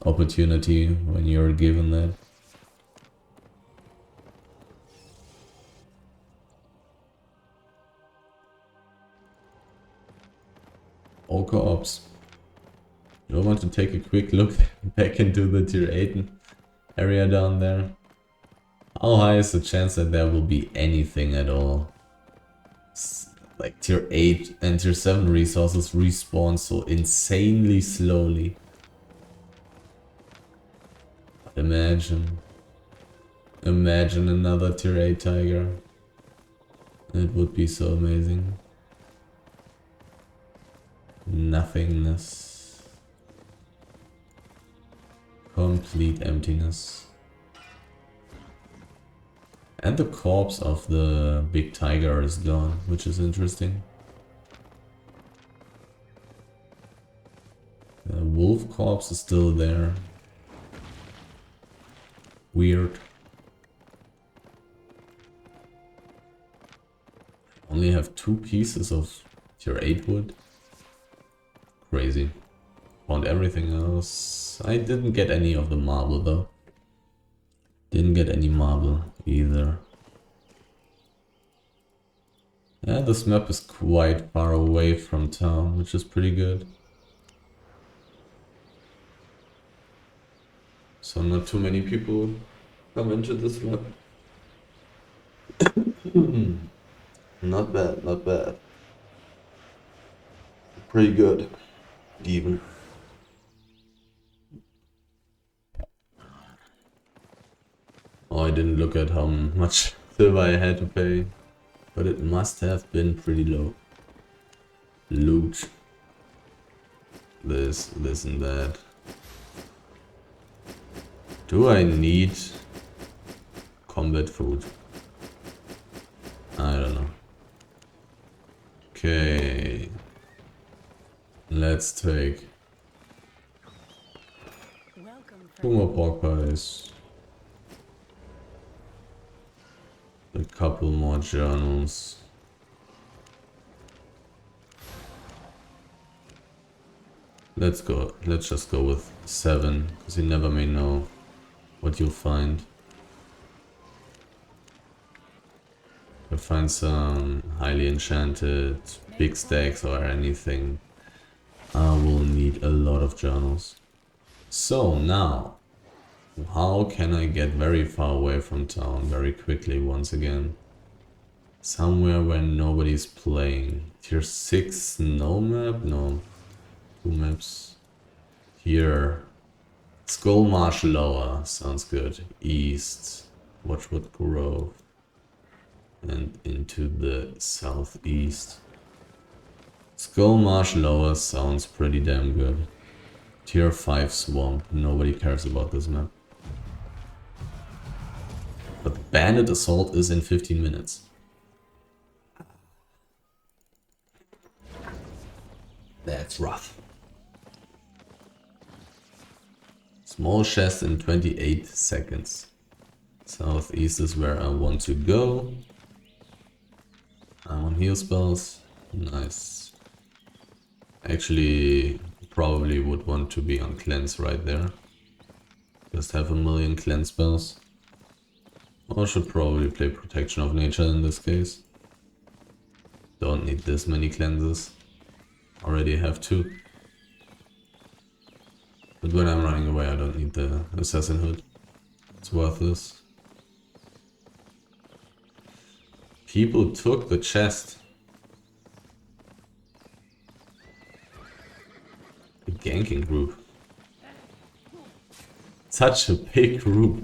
opportunity when you're given that. Orca Ops. You want to take a quick look back into the tier 8 area down there? How high is the chance that there will be anything at all? Like tier 8 and tier 7 resources respawn so insanely slowly. Imagine another tier 8 tiger. It would be so amazing. Nothingness. Complete emptiness. And the corpse of the big tiger is gone, which is interesting. The wolf corpse is still there. Weird. Only have 2 pieces of tier 8 wood. Crazy. Found everything else. I didn't get any of the marble though. Didn't get any marble either. Yeah, this map is quite far away from town, which is pretty good. So not too many people come into this map. Not bad, not bad. Pretty good, even. Oh, I didn't look at how much silver I had to pay, but it must have been pretty low. Loot. This and that. Do I need combat food? I don't know. Okay. Let's take 2 more pork pies. A couple more journals. Let's go. Let's just go with 7, because you never may know what you'll find. To find some highly enchanted big stacks or anything, I will need a lot of journals. So now, how can I get very far away from town very quickly once again? Somewhere where nobody's playing. Tier 6 no map? No. 2 maps. Here. Skullmarsh Lower. Sounds good. East. Watchwood Grove. And into the southeast. Skullmarsh Lower sounds pretty damn good. Tier 5 Swamp. Nobody cares about this map. But Bandit Assault is in 15 minutes. That's rough. Small chest in 28 seconds. Southeast is where I want to go. I'm on heal spells. Nice. Actually, probably would want to be on cleanse right there. Just have a million cleanse spells. Or should probably play Protection of Nature in this case. Don't need this many cleanses. Already have 2. But when I'm running away, I don't need the Assassin Hood. It's worthless. People took the chest. A ganking group. Such a big group.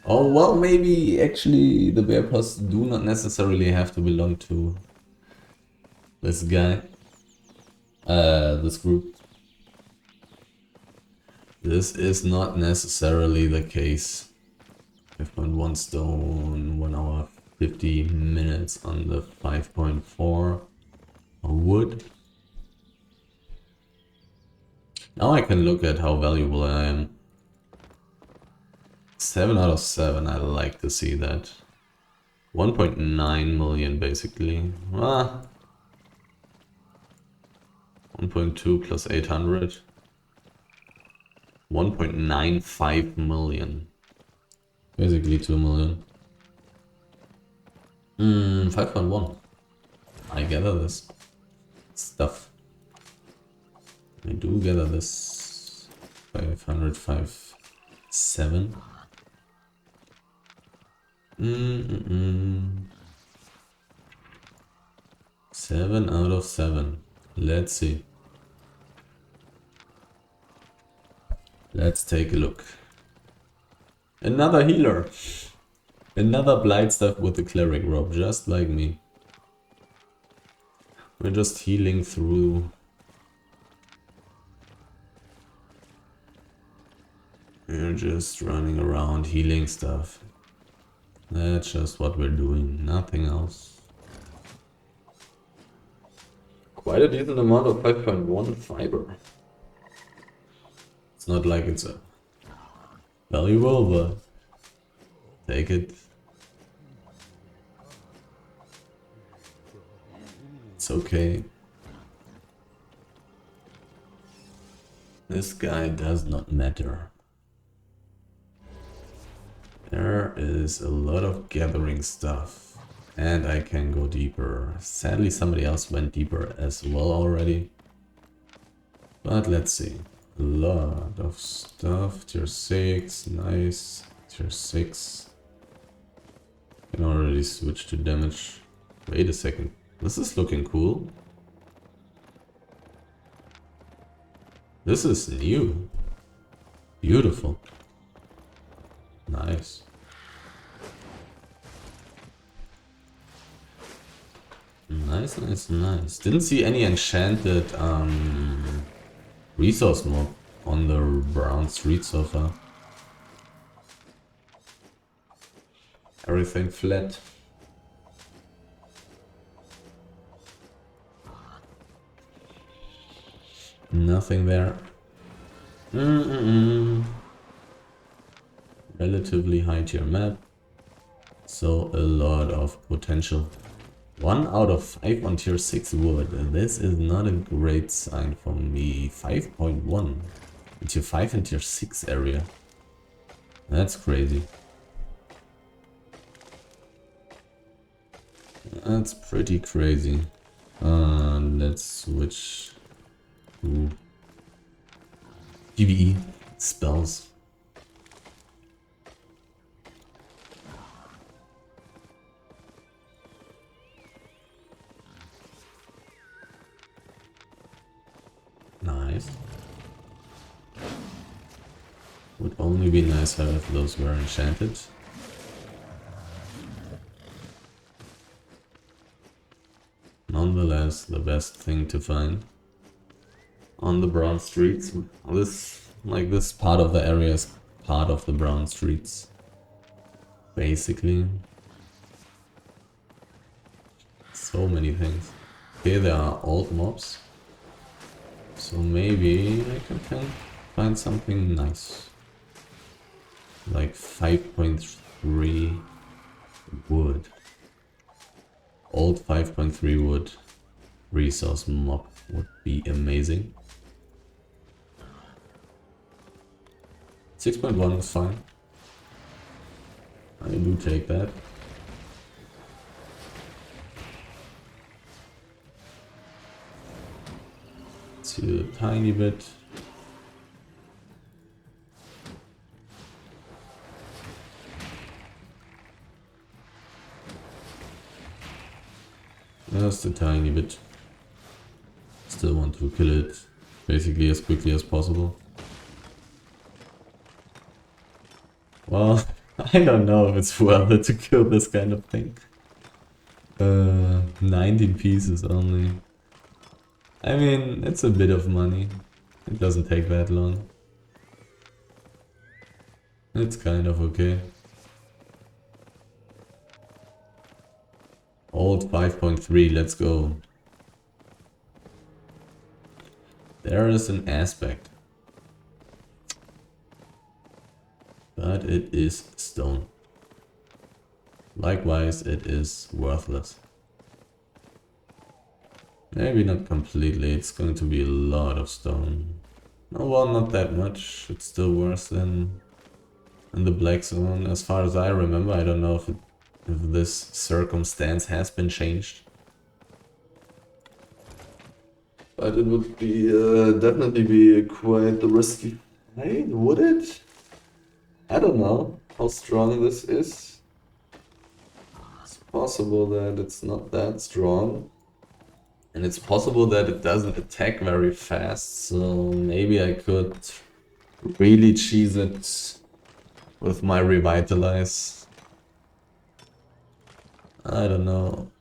Oh, well, maybe actually the bear paws do not necessarily have to belong to this guy. This group. This is not necessarily the case. 5.1 stone, 1 hour 50 minutes on the 5.4 wood. Now I can look at how valuable I am. 7 out of 7, I like to see that. 1.9 million basically. 1.2 plus 800. 1.95 million. Basically 2 million. 5.1. I gather this stuff. I do gather this. 505.7. 7 out of 7. Let's see. Let's take a look. Another healer. Another blight stuff with the cleric robe, just like me. We're just healing through. We're just running around healing stuff. That's just what we're doing, nothing else. Quite a decent amount of 5.1 fiber. It's not like it's a valuable, but take it. It's okay. This guy does not matter. There is a lot of gathering stuff and I can go deeper. Sadly somebody else went deeper as well already. But let's see. A lot of stuff. Tier 6, nice. Tier 6. Can already switch to damage. Wait a second. This is looking cool. This is new. Beautiful. Nice. Nice, nice, nice. Didn't see any enchanted resource mob on the brown street so far. Everything flat. Nothing there. Relatively high tier map. So a lot of potential. 1 out of 5 on tier 6 wood. This is not a great sign for me. 5.1. Tier 5 and tier 6 area. That's crazy. That's pretty crazy. Let's switch to PvE spells. Nice. Would only be nicer if those were enchanted. Nonetheless, the best thing to find on the brown streets. This part of the area is part of the brown streets, basically. So many things. Okay, there are old mobs, so maybe I can find something nice, like 5.3 wood. Old 5.3 wood resource mob would be amazing. 6.1 is fine. I do take that. Let's see a tiny bit. Just a tiny bit. Still want to kill it basically as quickly as possible. Well, I don't know if it's worth it to kill this kind of thing. 19 pieces only. I mean, it's a bit of money. It doesn't take that long. It's kind of okay. Old 5.3, let's go. There is an aspect. But it is stone. Likewise, it is worthless. Maybe not completely, it's going to be a lot of stone. Oh, well, not that much. It's still worse than in the black zone. As far as I remember, I don't know if this circumstance has been changed. But it would be definitely be quite risky. Hey, would it? I don't know how strong this is. It's possible that it's not that strong. And it's possible that it doesn't attack very fast, so maybe I could really cheese it with my revitalize. I don't know.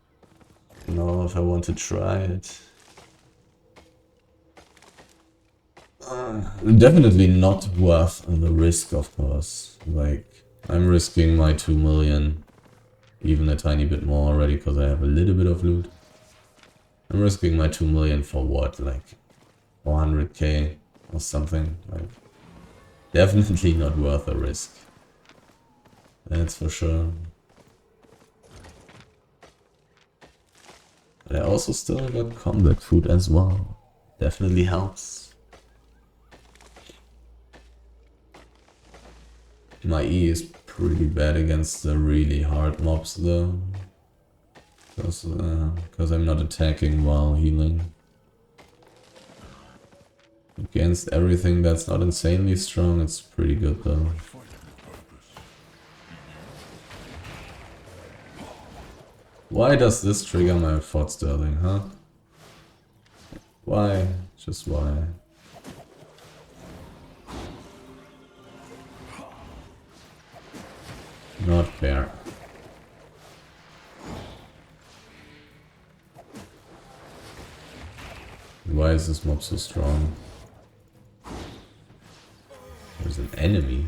If I want to try it. Definitely not worth the risk, of course. Like, I'm risking my 2 million, even a tiny bit more already, because I have a little bit of loot. I'm risking my 2 million for what, like 400k or something? Like, definitely not worth the risk. That's for sure. But I also still got combat food as well. Definitely helps. My E is pretty bad against the really hard mobs though. Because I'm not attacking while healing. Against everything that's not insanely strong, it's pretty good though. Why does this trigger my Fort Sterling, huh? Why? Just why? Not fair. Why is this mob so strong? There's an enemy.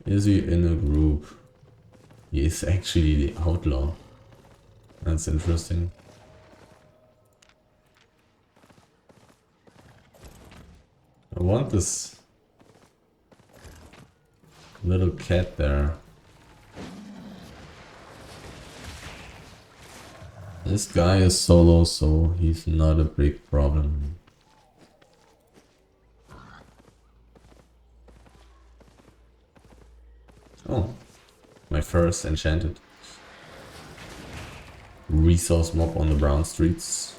Is he in a group? He is actually the outlaw. That's interesting. I want this little cat there. This guy is solo, so he's not a big problem. Oh, my first enchanted. resource mob on the brown streets.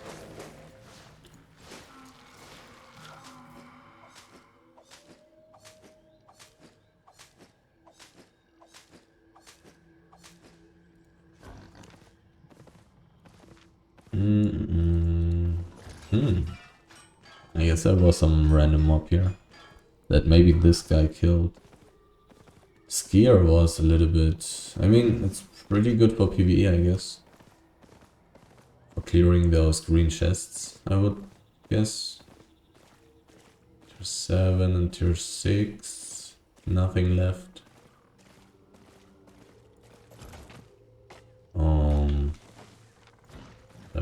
I guess there was some random mob here that maybe this guy killed. Skier was a little bit... I mean, it's pretty good for PvE, I guess. For clearing those green chests, I would guess. Tier 7 and tier 6. Nothing left. Time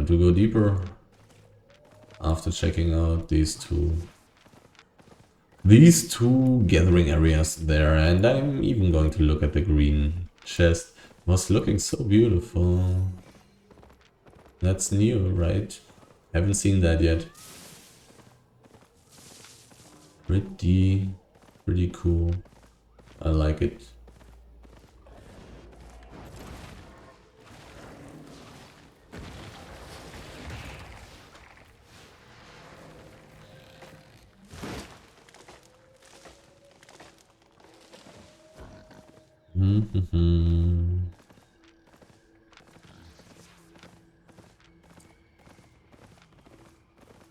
to go deeper. After checking out these two gathering areas there, and I'm even going to look at the green chest. It was looking so beautiful. That's new, right? Haven't seen that yet. Pretty cool. I like it.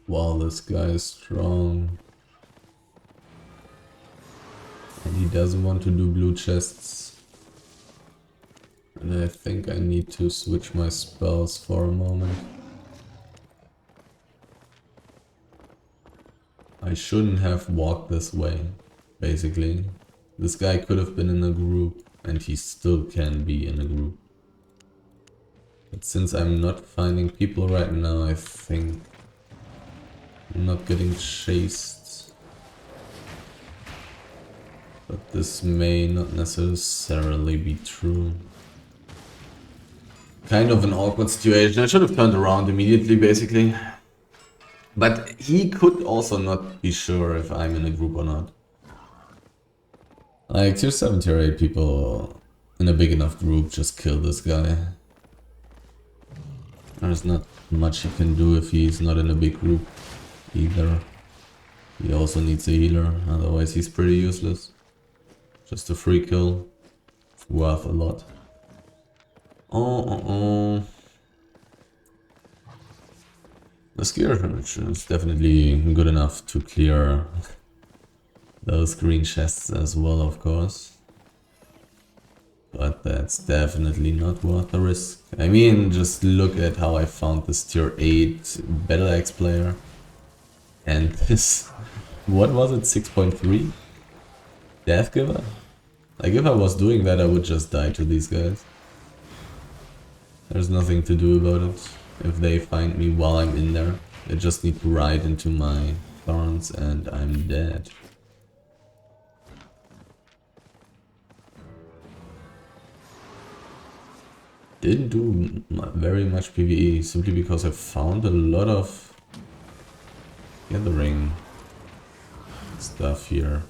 Wow, this guy is strong. And he doesn't want to do blue chests. And I think I need to switch my spells for a moment. I shouldn't have walked this way, basically. This guy could have been in a group, and he still can be in a group. But since I'm not finding people right now, I think I'm not getting chased. But this may not necessarily be true. Kind of an awkward situation. I should have turned around immediately, basically. But he could also not be sure if I'm in a group or not. Like, tier 7, tier 8 people in a big enough group just kill this guy. There's not much he can do if he's not in a big group either. He also needs a healer, otherwise he's pretty useless. Just a free kill. Worth a lot. The skier is definitely good enough to clear those green chests as well, of course. But that's definitely not worth the risk. I mean, just look at how I found this tier 8 Battle Axe player. And this... what was it? 6.3? Death Giver? Like, if I was doing that, I would just die to these guys. There's nothing to do about it. If they find me while I'm in there, they just need to ride into my thorns and I'm dead. Didn't do very much PvE, simply because I found a lot of gathering stuff here.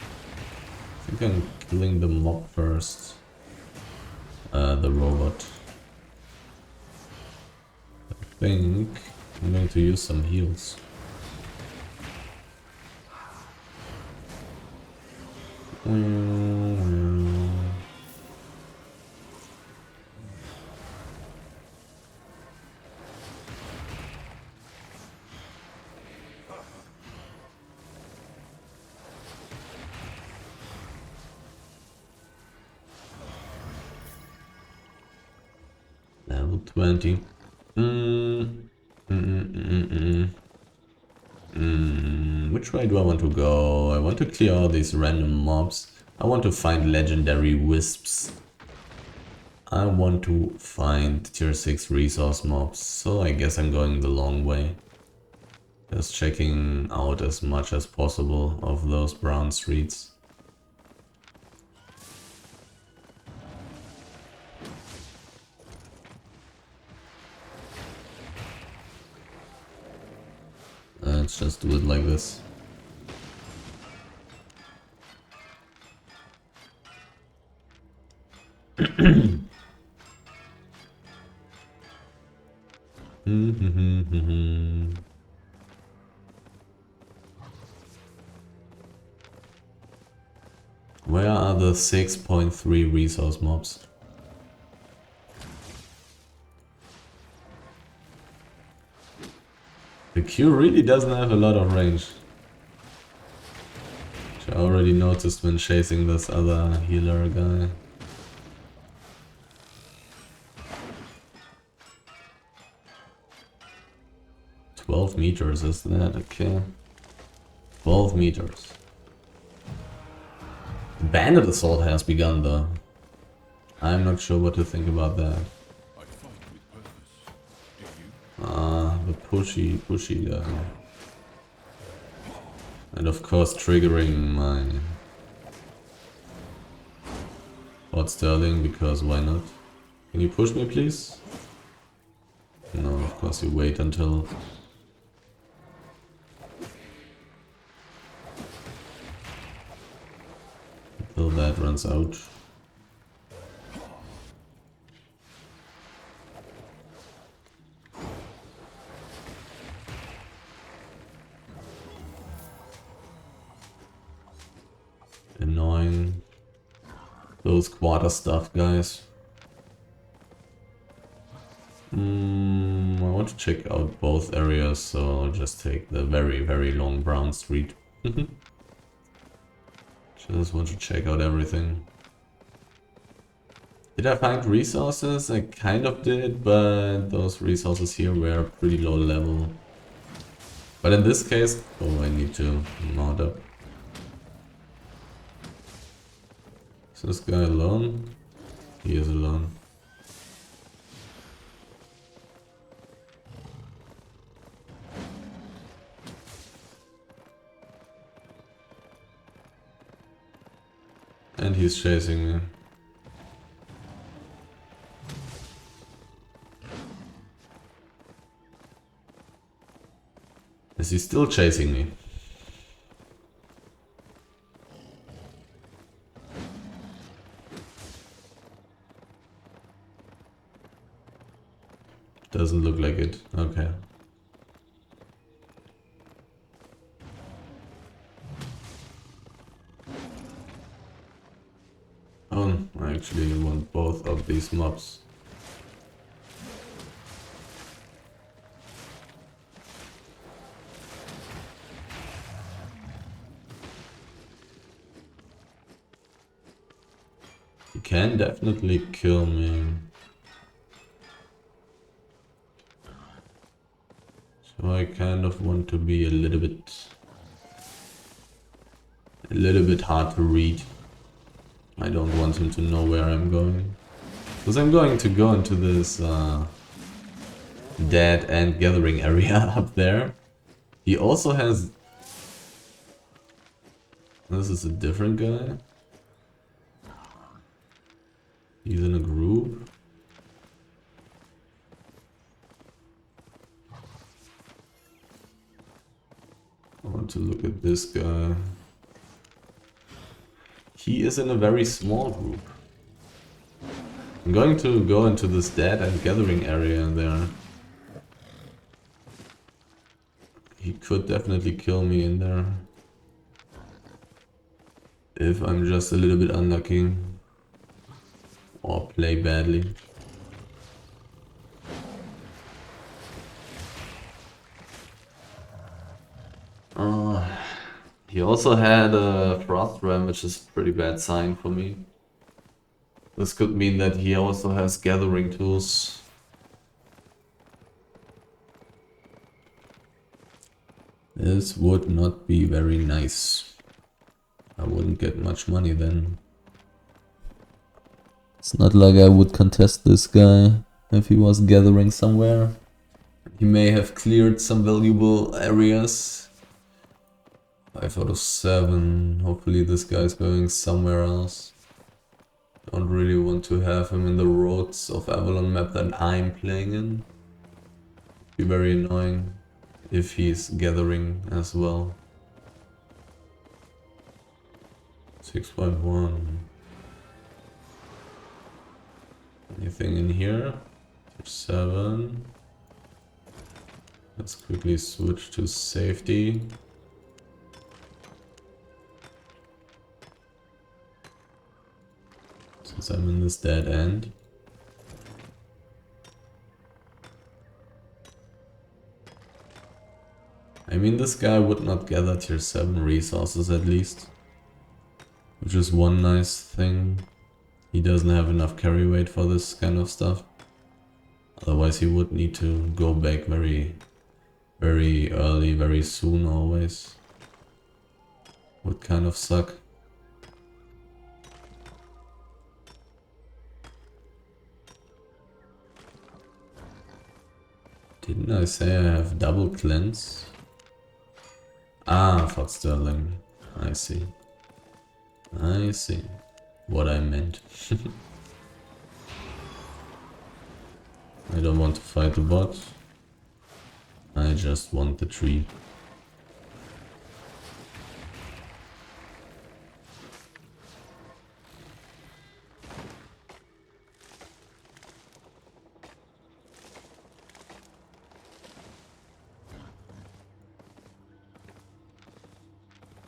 I think I'm killing the mob first. The robot. I think I'm going to use some heals. Level 20. Which way do I want to go? I want to clear all these random mobs. I want to find legendary wisps. I want to find tier 6 resource mobs. So I guess I'm going the long way. Just checking out as much as possible of those brown streets. Let's just do it like this. Where are the 6.3 resource mobs? The Q really doesn't have a lot of range. Which I already noticed when chasing this other healer guy. 12 meters is that, okay. 12 meters. The bandit assault has begun though. I'm not sure what to think about that. The pushy guy. And of course triggering my Lord Sterling, because why not? Can you push me please? No, of course you wait until that runs out. Annoying. Those quarter stuff, guys. I want to check out both areas, so I'll just take the very, very long brown street. Just want to check out everything. Did I find resources? I kind of did, but those resources here were pretty low level. But in this case, oh, I need to mount up. Is this guy alone? He is alone. And he's chasing me. Is he still chasing me? Doesn't look like it. Okay. Oh, I actually want both of these mobs. He can definitely kill me. So I kind of want to be a little bit hard to read. I don't want him to know where I'm going. Because I'm going to go into this dead and gathering area up there. He also has... This is a different guy. He's in a group. I want to look at this guy. He is in a very small group. I'm going to go into this dead and gathering area there. He could definitely kill me in there. If I'm just a little bit unlucky. Or play badly. He also had a Frost Ram, which is a pretty bad sign for me. This could mean that he also has gathering tools. This would not be very nice. I wouldn't get much money then. It's not like I would contest this guy if he was gathering somewhere. He may have cleared some valuable areas. 5 out of 7. Hopefully this guy's going somewhere else. Don't really want to have him in the roads of Avalon map that I'm playing in. Be very annoying if he's gathering as well. 6.1. Anything in here? 7. Let's quickly switch to safety. Since I'm in this dead end. I mean, this guy would not gather tier 7 resources at least. Which is one nice thing. He doesn't have enough carry weight for this kind of stuff. Otherwise he would need to go back very early, very soon always. Would kind of suck. Didn't I say I have double cleanse? Ah, Fort Sterling. I see. I see what I meant. I don't want to fight the bot. I just want the tree.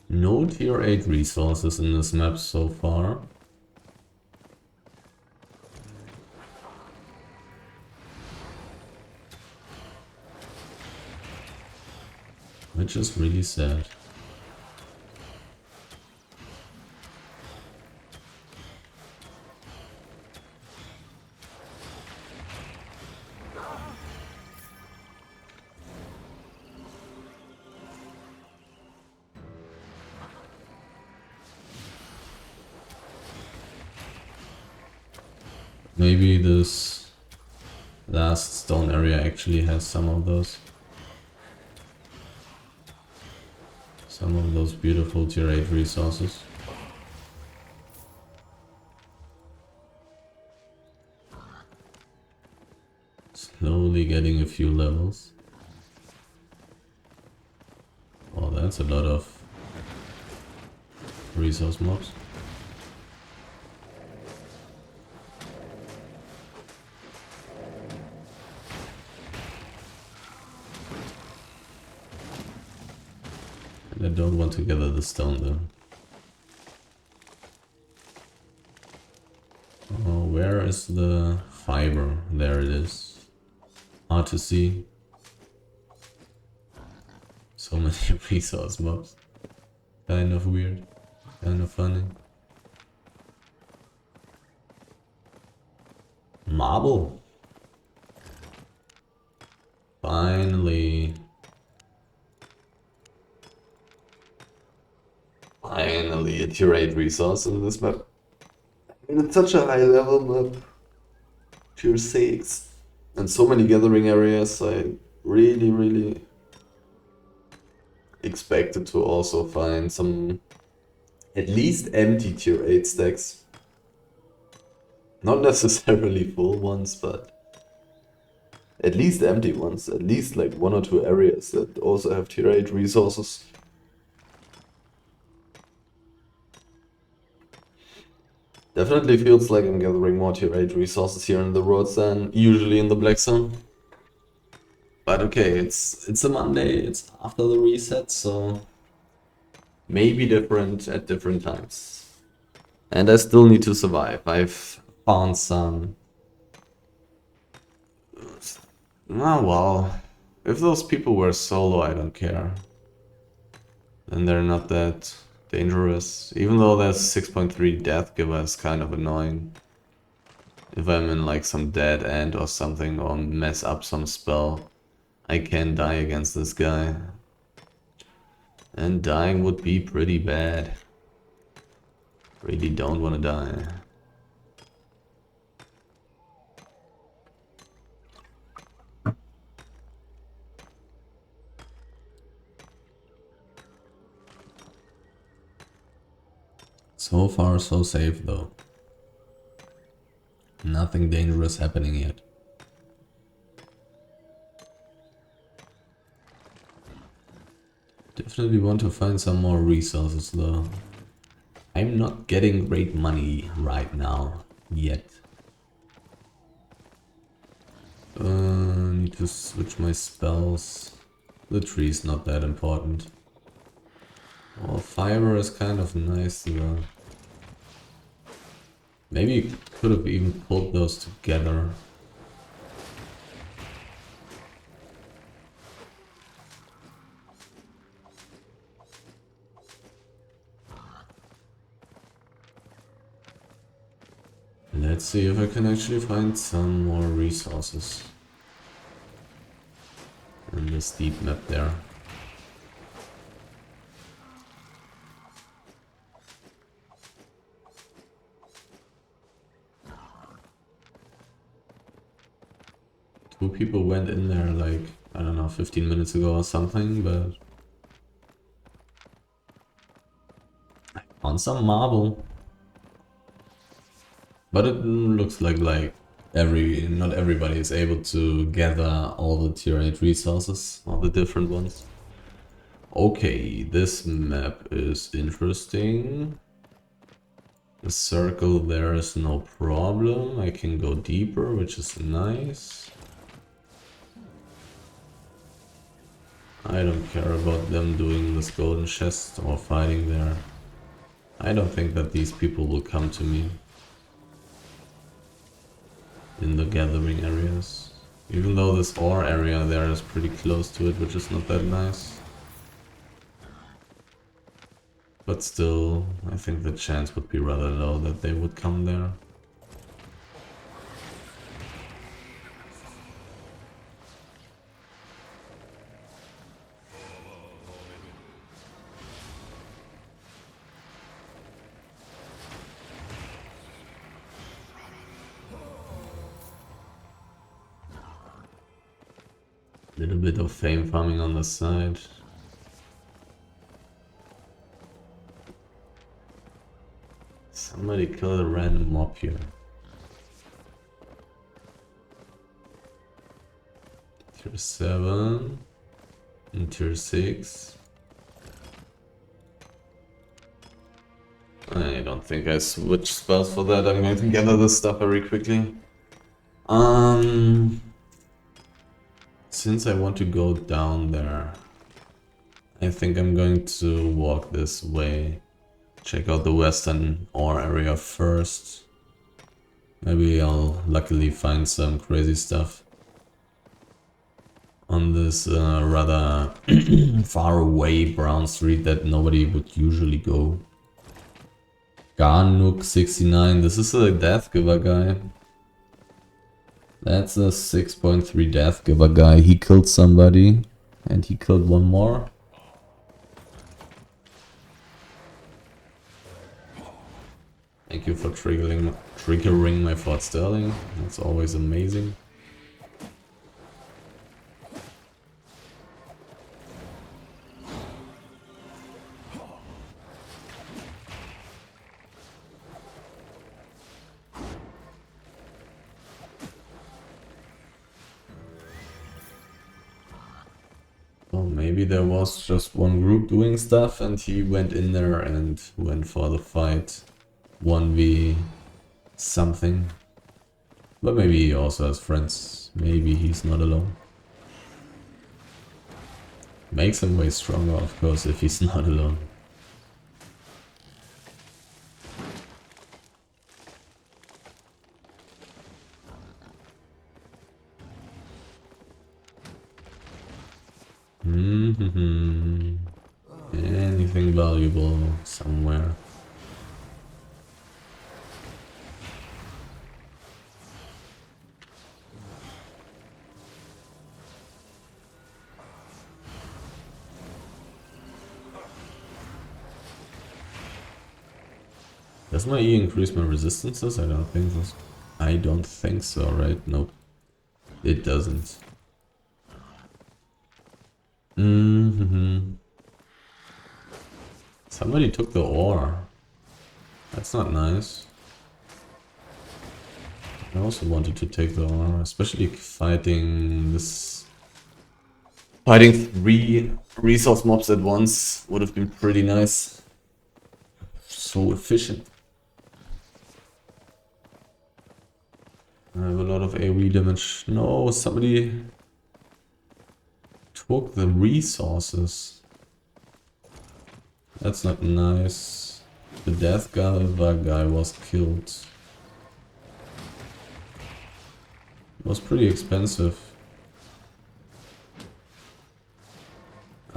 No tier 8 resources in this map so far. Which is really sad. Maybe this last stone area actually has some of those. Some of those beautiful tier 8 resources. Slowly getting a few levels. Oh, that's a lot of resource mobs. I don't want to gather the stone though. Oh, where is the fiber? There it is. Hard to see. So many resource mobs. Kind of weird. Kind of funny. Marble. Finally. Finally a tier 8 resource in this map. And it's such a high level map. Tier 6. And so many gathering areas. I really expected to also find some at least empty tier 8 stacks. Not necessarily full ones, but at least empty ones. At least like 1 or 2 areas that also have tier 8 resources. Definitely feels like I'm gathering more tier 8 resources here in the roads than usually in the Black Zone. But okay, it's a Monday, it's after the reset, so maybe different at different times. And I still need to survive. I've found some... Oh well, if those people were solo, I don't care. Then they're not that dangerous. Even though that 6.3 death giver is kind of annoying. If I'm in like some dead end or something or mess up some spell, I can die against this guy. And dying would be pretty bad. Really don't want to die. So far so safe though. Nothing dangerous happening yet. Definitely want to find some more resources though. I'm not getting great money right now, yet. Need to switch my spells. The tree's not that important. Oh, fiber is kind of nice though. Maybe you could have even pulled those together. Let's see if I can actually find some more resources in this deep map there. Two people went in there like, I don't know, 15 minutes ago or something, but I found some marble. But it looks like not everybody is able to gather all the tier 8 resources, all the different ones. Okay, this map is interesting. The circle there is no problem. I can go deeper, which is nice. I don't care about them doing this golden chest or fighting there. I don't think that these people will come to me in the gathering areas. Even though this ore area there is pretty close to it, which is not that nice. But still, I think the chance would be rather low that they would come there. Little bit of fame farming on the side. Somebody killed a random mob here. Tier 7 and tier 6. I don't think I switched spells for that. I'm going to gather this stuff very quickly. Since I want to go down there, I think I'm going to walk this way. Check out the western ore area first. Maybe I'll luckily find some crazy stuff on this rather far away brown street that nobody would usually go. Garnook 69, this is a death giver guy. That's a 6.3 death giver guy. He killed somebody and he killed one more. Thank you for triggering my Fort Sterling. That's always amazing. So maybe there was just one group doing stuff and he went in there and went for the fight. 1v something. But maybe he also has friends. Maybe he's not alone. Makes him way stronger, of course, if he's not alone. Anything valuable somewhere. Does my E increase my resistances? I don't think so. I don't think so, right? Nope. It doesn't. Somebody took the ore. That's not nice. I also wanted to take the ore, especially fighting this... Fighting 3 resource mobs at once would have been pretty nice. So efficient. I have a lot of AoE damage. No, somebody took the resources. That's not nice. The death guy was killed. It was pretty expensive.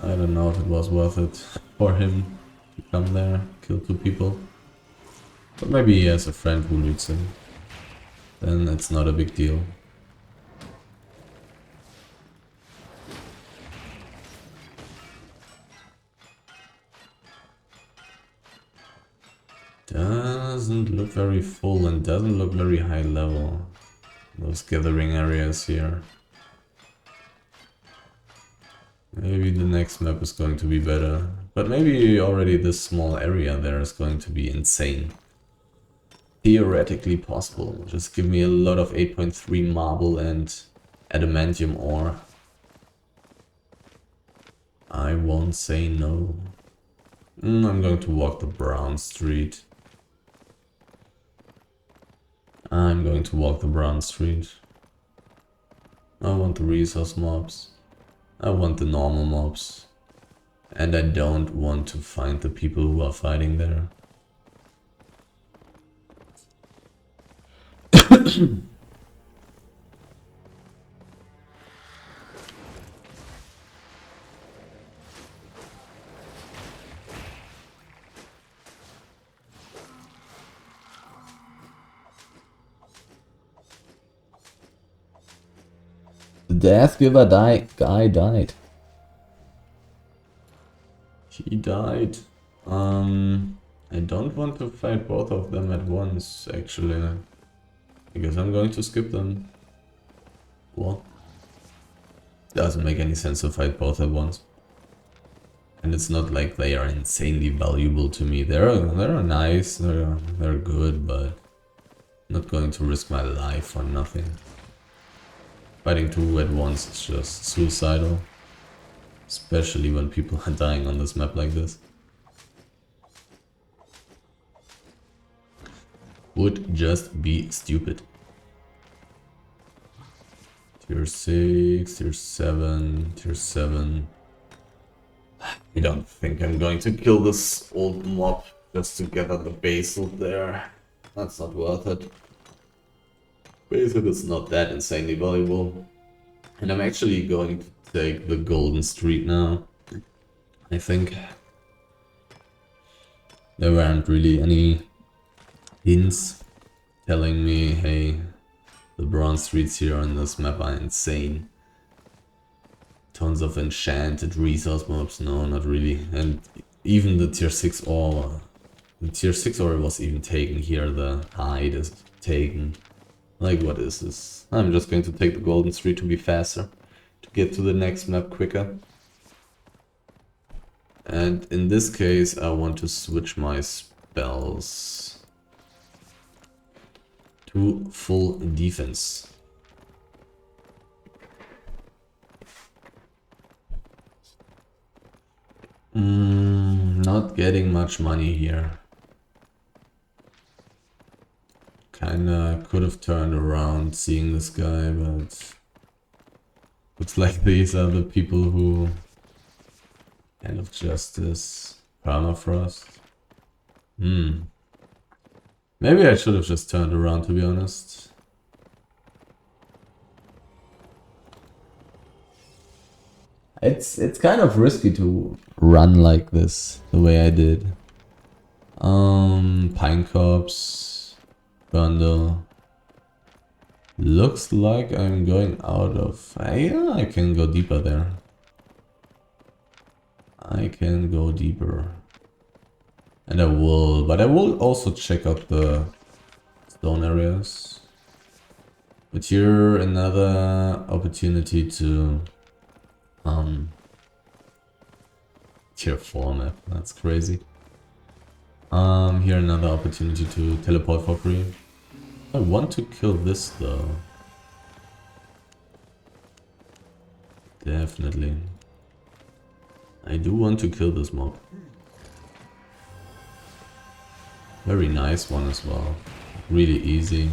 I don't know if it was worth it for him to come there, kill 2 people. But maybe he has a friend who loots him. Then it's not a big deal. Doesn't look very full and doesn't look very high level. Those gathering areas here. Maybe the next map is going to be better. But maybe already this small area there is going to be insane. Theoretically possible. Just give me a lot of 8.3 marble and adamantium ore. I won't say no. I'm going to walk the brown street. I'm going to walk the brown street. I want the resource mobs. I want the normal mobs. And I don't want to find the people who are fighting there. The Death Giver guy died. He died. I don't want to fight both of them at once, actually. Because I'm going to skip them. What? Doesn't make any sense to fight both at once. And it's not like they are insanely valuable to me. They're nice, they're good, but I'm not going to risk my life for nothing. Fighting 2 at once is just suicidal. Especially when people are dying on this map like this. Would just be stupid. Tier 6, tier 7, tier 7. I don't think I'm going to kill this old mob just to gather the basil there. That's not worth it. Basil is not that insanely valuable. And I'm actually going to take the golden street now. I think there weren't really any hints telling me, hey, the bronze streets here on this map are insane. Tons of enchanted resource mobs, no, not really. And even the tier 6 ore, the tier 6 ore was even taken here, the hide is taken. Like, what is this? I'm just going to take the golden street to be faster, to get to the next map quicker. And in this case I want to switch my spells to full defense. Not getting much money here. Kinda could have turned around seeing this guy, but looks like these are the people who End of Justice, Permafrost. Maybe I should have just turned around, to be honest. It's kind of risky to run like this, the way I did. Pine Copse, Bundle. Looks like I'm going out of... yeah, I can go deeper there. I can go deeper. And I will, but I will also check out the stone areas. But here another opportunity to tier 4 map, that's crazy. Here another opportunity to teleport for free. I want to kill this though. Definitely. I do want to kill this mob. Very nice one as well. Really easy.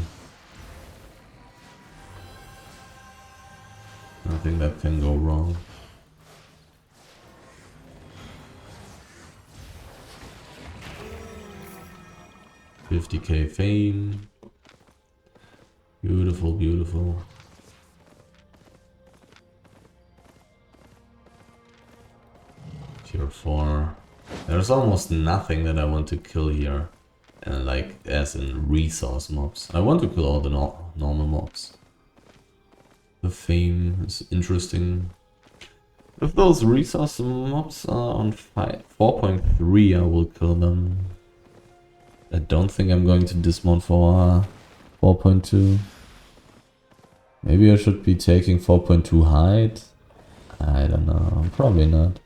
Nothing that can go wrong. 50k fame. Beautiful, beautiful. Tier 4. There's almost nothing that I want to kill here. And like, as in resource mobs. I want to kill all the normal mobs. The fame is interesting. If those resource mobs are on 4.3, I will kill them. I don't think I'm going to dismount for 4.2. Maybe I should be taking 4.2 height. I don't know. Probably not.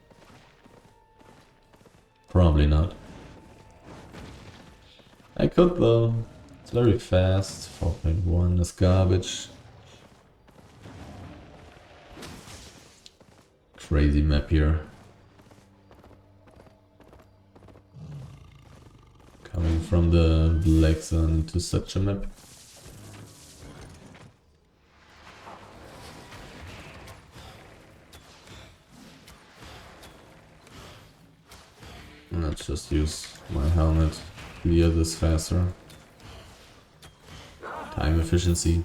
Probably not. I could though. It's very fast. 4.1 is garbage. Crazy map here. Coming from the Black Sun to such a map. Let's just use my helmet. Clear this faster. Time efficiency.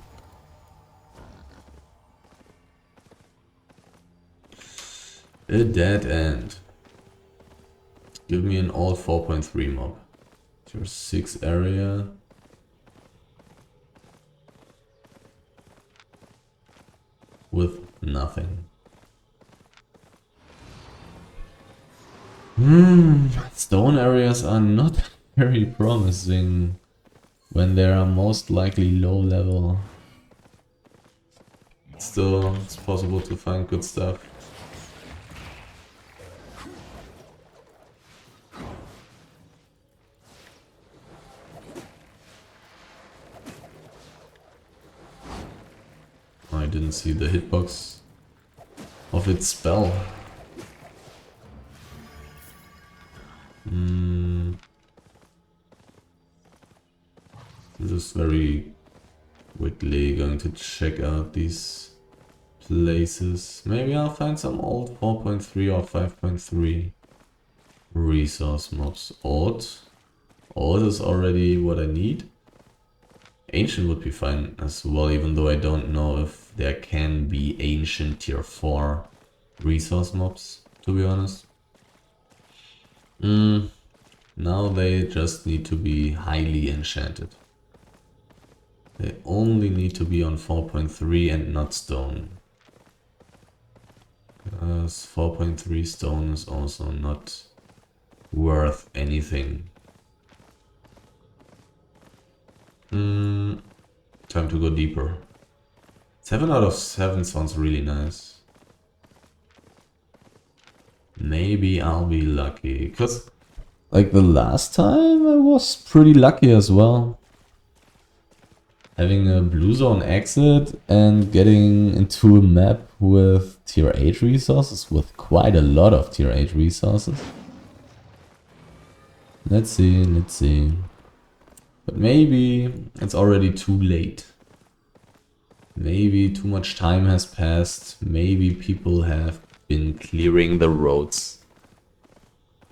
A dead end. Give me an all 4.3 mob. Tier 6 area. With nothing. Stone areas are not very promising when they are most likely low level. Still, it's possible to find good stuff. I didn't see the hitbox of its spell. I'm just very quickly going to check out these places. Maybe I'll find some old 4.3 or 5.3 resource mobs. Old is already what I need. Ancient would be fine as well, even though I don't know if there can be ancient tier 4 resource mobs, to be honest. Now they just need to be highly enchanted. They only need to be on 4.3 and not stone. Because 4.3 stone is also not worth anything. Time to go deeper. 7 out of 7 sounds really nice. Maybe I'll be lucky. Because, like the last time, I was pretty lucky as well. Having a blue zone exit and getting into a map with tier 8 resources, with quite a lot of tier 8 resources. Let's see, let's see. But maybe it's already too late. Maybe too much time has passed. Maybe people have been clearing the roads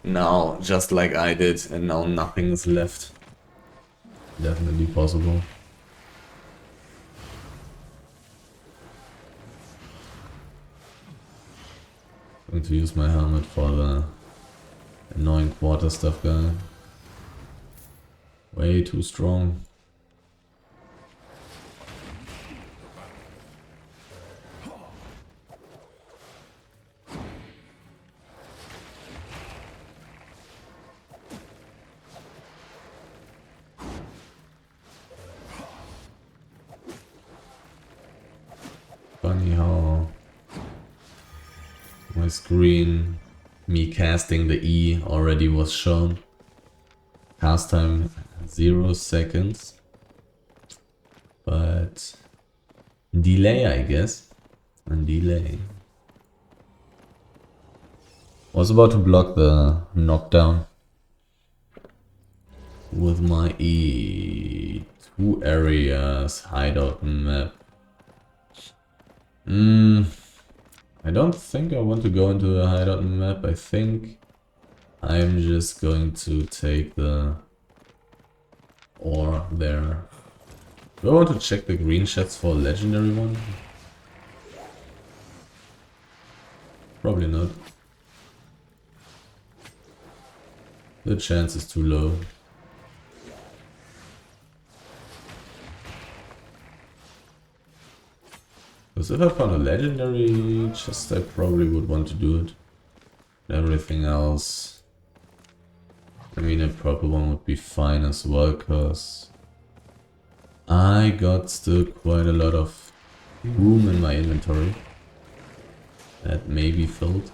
now, just like I did, and now nothing is left. Definitely possible. I'm going to use my helmet for the annoying quarter stuff guy. Way too strong. Funny how my screen, me casting the E already was shown. Cast time 0 seconds. But delay, I guess. And delay. Was about to block the knockdown with my E. 2 areas, hideout map. I don't think I want to go into a hideout map. I think I'm just going to take the ore there. Do I want to check the green chests for a legendary one? Probably not. The chance is too low. Because if I found a legendary chest, I probably would want to do it. Everything else, I mean, a purple one would be fine as well, because I got still quite a lot of room in my inventory that may be filled.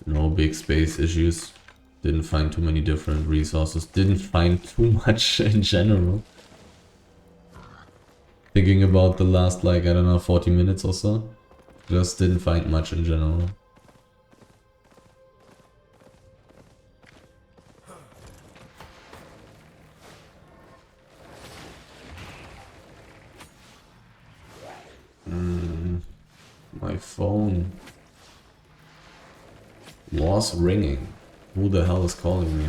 No big space issues. Didn't find too many different resources. Didn't find too much in general. Thinking about the last, like, I don't know, 40 minutes or so. Just didn't find much in general. My phone was ringing. Who the hell is calling me?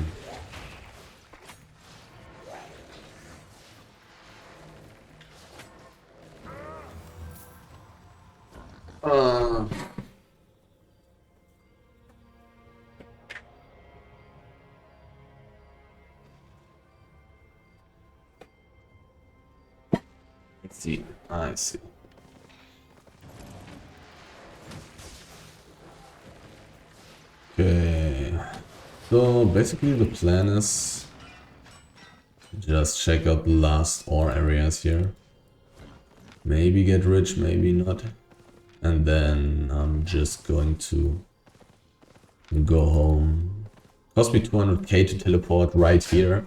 Let's see. I see. Okay. So basically the plan is just check out the last ore areas here. Maybe get rich, maybe not. And then I'm just going to go home. Cost me 200k to teleport right here.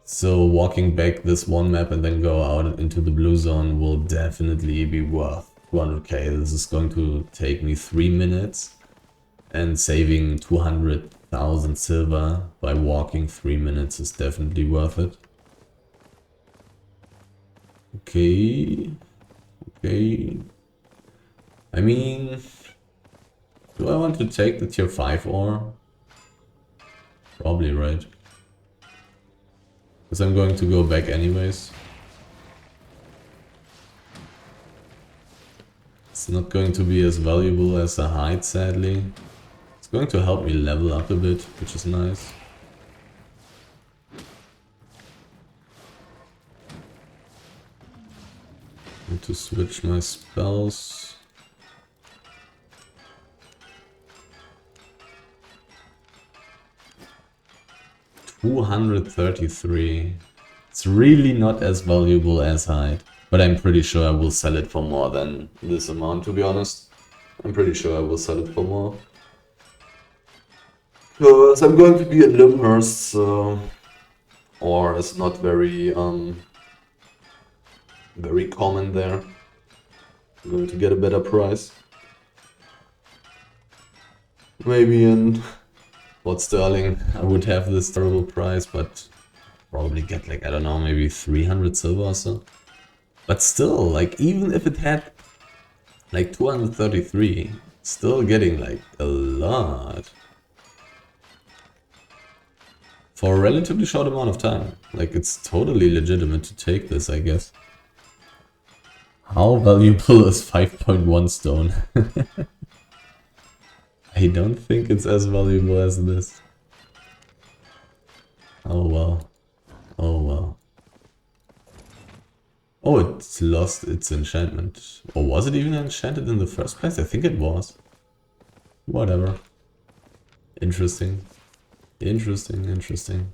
So walking back this one map and then go out into the blue zone will definitely be worth 200k. This is going to take me 3 minutes. And saving 200,000 silver by walking 3 minutes is definitely worth it. Okay. Okay. I mean, do I want to take the tier 5 ore? Probably, right? Because I'm going to go back anyways. It's not going to be as valuable as a hide, sadly. It's going to help me level up a bit, which is nice. Need to switch my spells. $233. It's really not as valuable as hide, but I'm pretty sure I will sell it for more than this amount, to be honest. I'm pretty sure I will sell it for more. Because I'm going to be at Limhurst, so... Or it's not very, very common there. I'm going to get a better price. Maybe in Port Sterling I would have this terrible price, but probably get like, I don't know, maybe 300 silver or so. But still, like, even if it had like 233, still getting like a lot. For a relatively short amount of time. Like, it's totally legitimate to take this, I guess. How valuable is 5.1 stone? I don't think it's as valuable as this. Oh well. Oh well. Oh, it's lost its enchantment. Or was it even enchanted in the first place? I think it was. Whatever. Interesting. Interesting, interesting.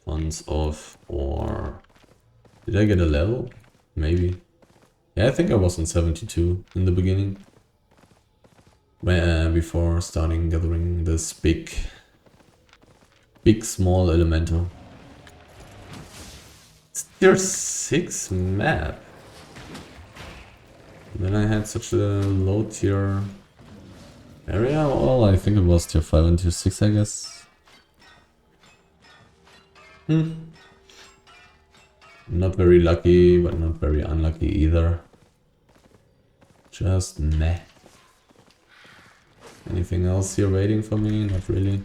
Tons of ore. Did I get a level? Maybe. Yeah, I think I was on 72 in the beginning. Before starting gathering this big small elemental. It's tier 6 map. Then I had such a low tier area. Well, I think it was tier 5 and tier 6, I guess. Not very lucky, but not very unlucky either. Just meh. Anything else here waiting for me? Not really.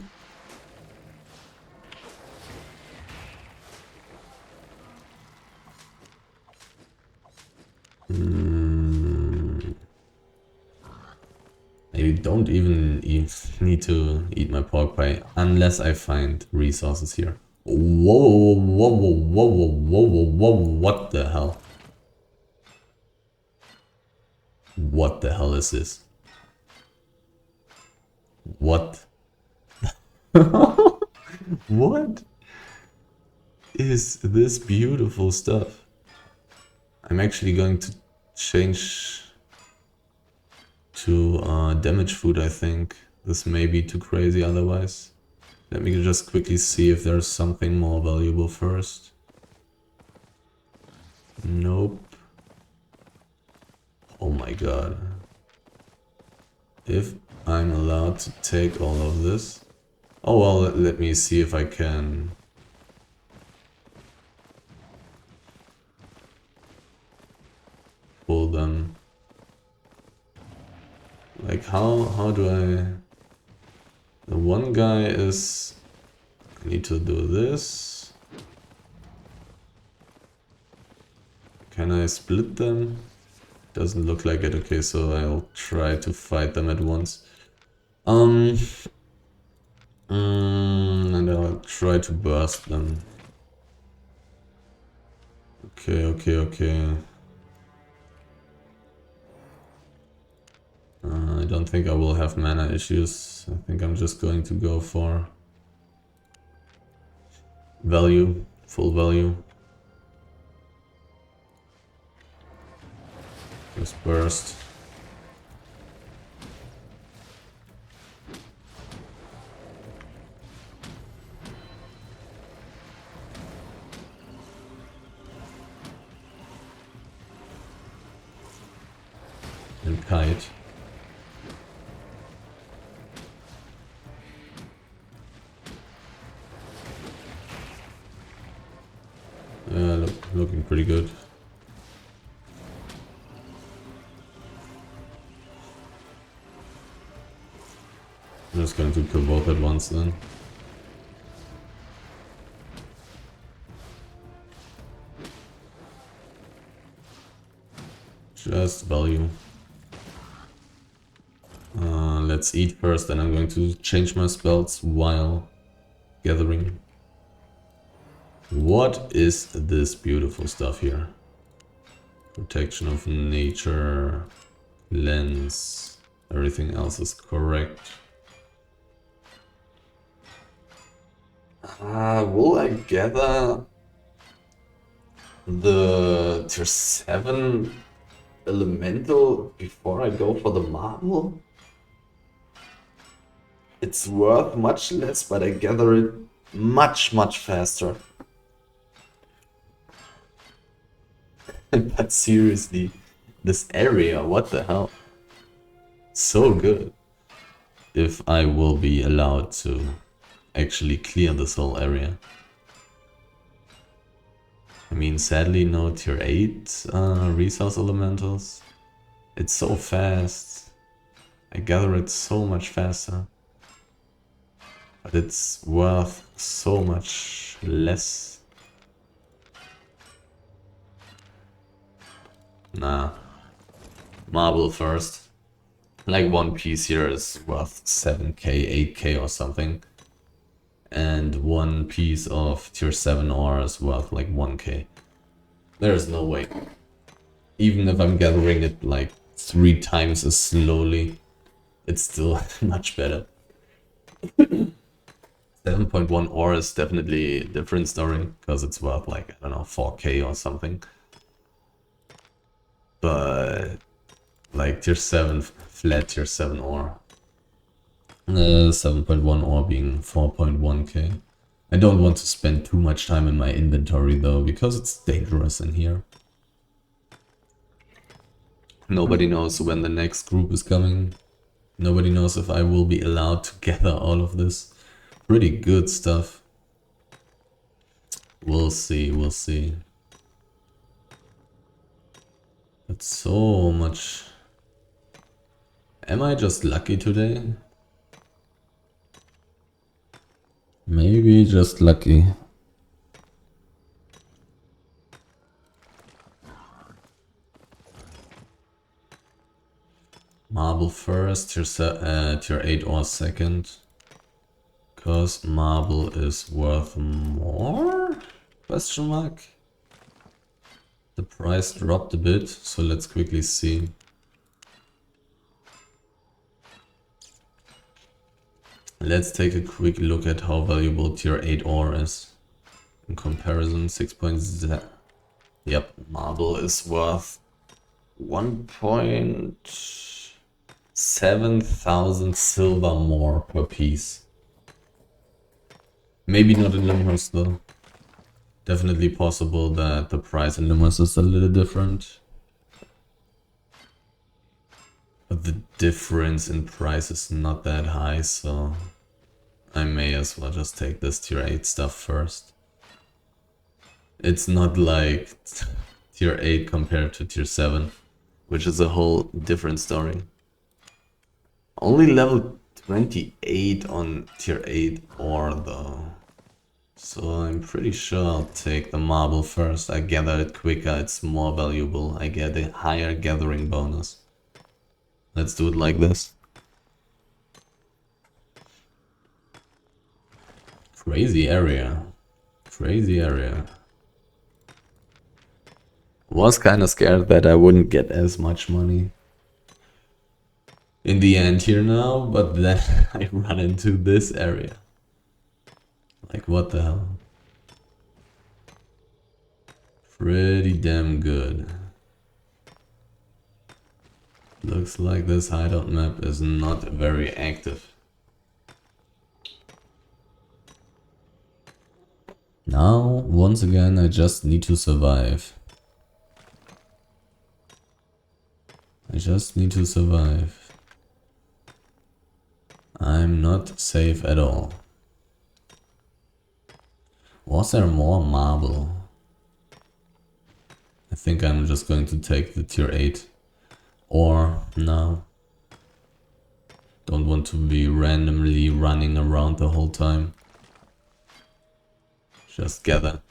Maybe don't even need to eat my pork pie unless I find resources here. Whoa, whoa, whoa, whoa, whoa, whoa, whoa, whoa, what the hell? What the hell is this? What? What is this beautiful stuff? I'm actually going to change to damage food, I think. This may be too crazy otherwise. Let me just quickly see if there's something more valuable first. Nope. Oh my god. If I'm allowed to take all of this. Oh well, let me see if I can. Pull them. Like how do I... The one guy is... I need to do this. Can I split them? Doesn't look like it. Okay, so I'll try to fight them at once. And I'll try to burst them. Okay. I don't think I will have mana issues. I think I'm just going to go for value, full value. Just burst. And kite. Yeah, looking pretty good. I'm just going to kill both at once then. Just value. Let's eat first, then I'm going to change my spells while gathering. What is this beautiful stuff here? Protection of nature, lens, everything else is correct. Will I gather the tier 7 elemental before I go for the marble? It's worth much less, but I gather it much faster. But seriously, this area, what the hell? So good. If I will be allowed to actually clear this whole area. I mean, sadly no tier 8 resource elementals. It's so fast. I gather it so much faster. But it's worth so much less. Nah. Marble first. Like one piece here is worth 7k, 8k or something. And one piece of tier 7 ore is worth like 1k. There's no way. Even if I'm gathering it like 3 times as slowly, it's still much better. 7.1 ore is definitely a different story, because it's worth like, I don't know, 4k or something. But like tier 7, flat tier 7 ore. 7.1 ore being 4.1k. I don't want to spend too much time in my inventory though, because it's dangerous in here. Nobody knows when the next group is coming. Nobody knows if I will be allowed to gather all of this. Pretty good stuff. We'll see, we'll see. But so much. Am I just lucky today? Maybe just lucky. Marble first, tier 8 or second. Because marble is worth more? Question mark? The price dropped a bit, so let's quickly see. Let's take a quick look at how valuable tier 8 ore is. In comparison, 6.0. Yep, marble is worth 1.7 thousand silver more per piece. Maybe not in Limhurst though. Definitely possible that the price in Limhurst is a little different. But the difference in price is not that high, so I may as well just take this tier 8 stuff first. It's not like tier 8 compared to tier 7, which is a whole different story. Only level 28 on tier 8 ore though. So I'm pretty sure I'll take the marble first. I gather it quicker, it's more valuable. I get a higher gathering bonus. Let's do it like this. Crazy area. Crazy area. Was kinda scared that I wouldn't get as much money in the end here now, but then I run into this area. Like, what the hell? Pretty damn good. Looks like this hideout map is not very active. Now, once again, I just need to survive. I just need to survive. I'm not safe at all. Was there more marble? I think I'm just going to take the tier 8. Or no. Don't want to be randomly running around the whole time. Just gather.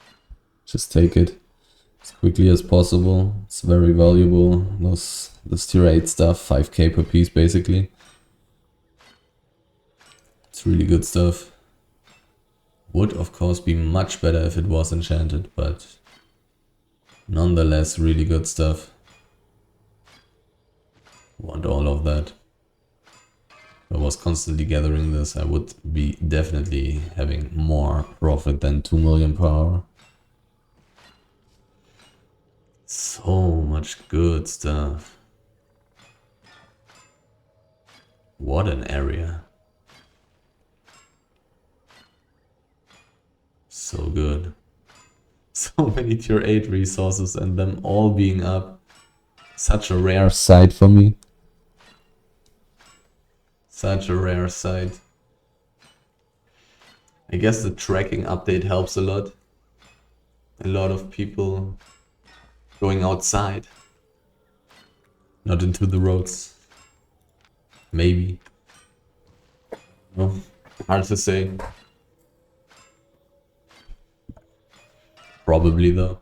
Just take it as quickly as possible. It's very valuable. This tier 8 stuff, 5k per piece basically. It's really good stuff. Would of course be much better if it was enchanted, but nonetheless really good stuff. Want all of that. If I was constantly gathering this, I would be definitely having more profit than 2 million per hour. So much good stuff. What an area. So good. So many tier 8 resources and them all being up. Such a rare sight for me. Such a rare sight. I guess the tracking update helps a lot. A lot of people going outside. Not into the roads. Maybe. No, hard to say. Probably though.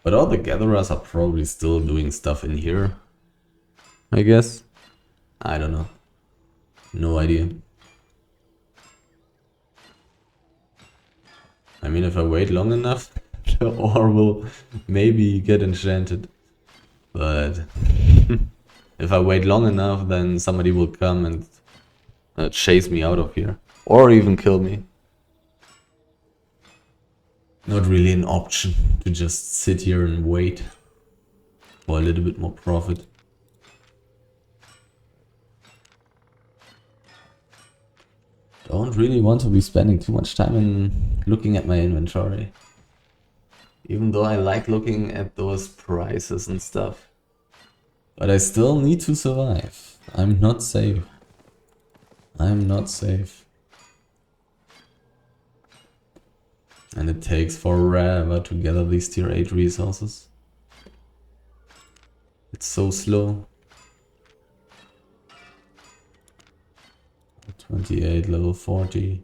But all the gatherers are probably still doing stuff in here. I guess. I don't know. No idea. I mean, if I wait long enough, the ore will maybe get enchanted. But if I wait long enough, then somebody will come and chase me out of here. Or even kill me. Not really an option to just sit here and wait for a little bit more profit. Don't really want to be spending too much time in looking at my inventory. Even though I like looking at those prices and stuff. But I still need to survive. I'm not safe. I'm not safe. And it takes forever to gather these tier 8 resources. It's so slow. 28, level 40.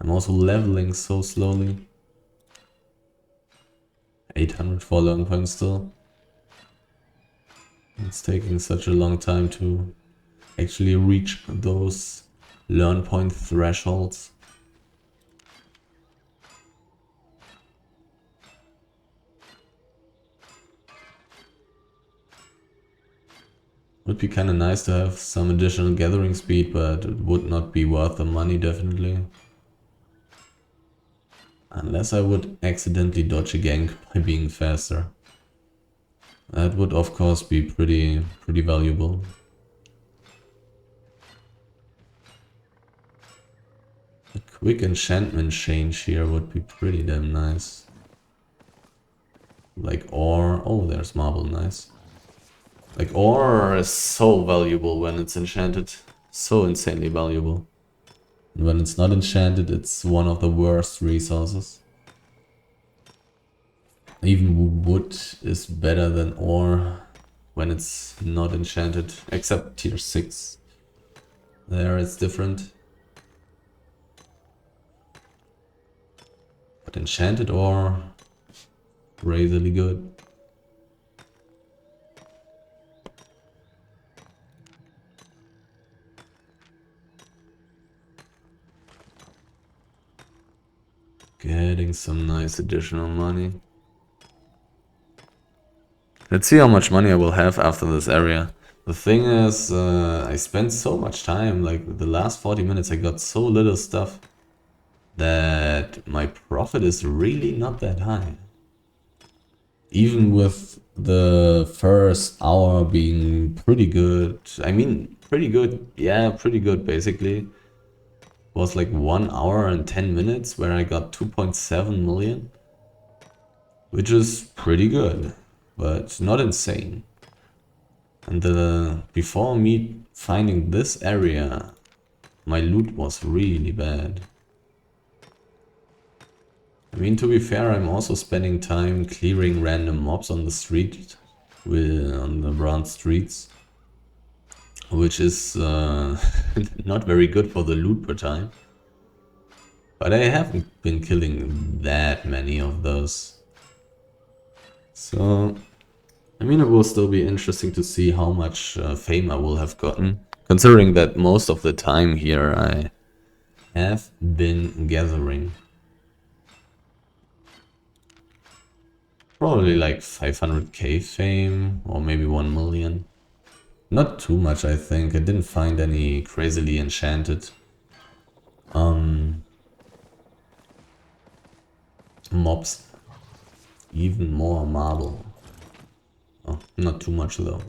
I'm also leveling so slowly. 800 for learn points still. It's taking such a long time to actually reach those learn point thresholds. Would be kinda nice to have some additional gathering speed, but it would not be worth the money definitely. Unless I would accidentally dodge a gank by being faster. That would of course be pretty valuable. A quick enchantment change here would be pretty damn nice. Like ore, oh there's marble, nice. Like ore is so valuable when it's enchanted, so insanely valuable. And when it's not enchanted, it's one of the worst resources. Even wood is better than ore when it's not enchanted, except tier 6. There it's different. But enchanted ore, razorly good. Getting some nice additional money. Let's see how much money I will have after this area. The thing is, I spent so much time, like the last 40 minutes I got so little stuff that my profit is really not that high. Even with the first hour being pretty good, I mean pretty good, yeah, pretty good basically. It was like 1 hour and 10 minutes where I got 2.7 million, which is pretty good, but not insane. And before me finding this area, my loot was really bad. I mean, to be fair, I'm also spending time clearing random mobs on the street, on the brown streets, which is not very good for the loot per time. But I haven't been killing that many of those. So, I mean, it will still be interesting to see how much fame I will have gotten, considering that most of the time here I have been gathering. Probably like 500k fame, or maybe 1 million. Not too much, I think. I didn't find any crazily enchanted mobs. Even more marble. Oh, not too much though.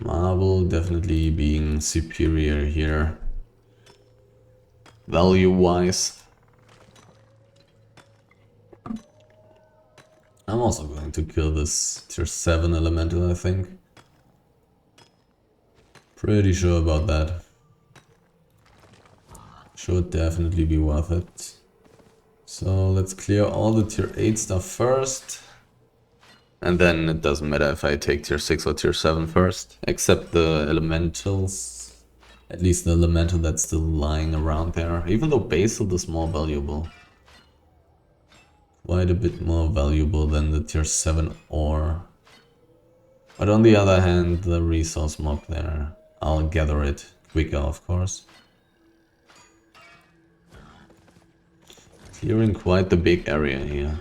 Marble definitely being superior here, value-wise. I'm also going to kill this tier 7 elemental, I think. Pretty sure about that. Should definitely be worth it. So let's clear all the tier 8 stuff first. And then it doesn't matter if I take tier 6 or tier 7 first. Except the elementals. At least the elemental that's still lying around there. Even though basalt is more valuable. Quite a bit more valuable than the tier 7 ore. But on the other hand, the resource mob there, I'll gather it quicker, of course. Clearing quite the big area here.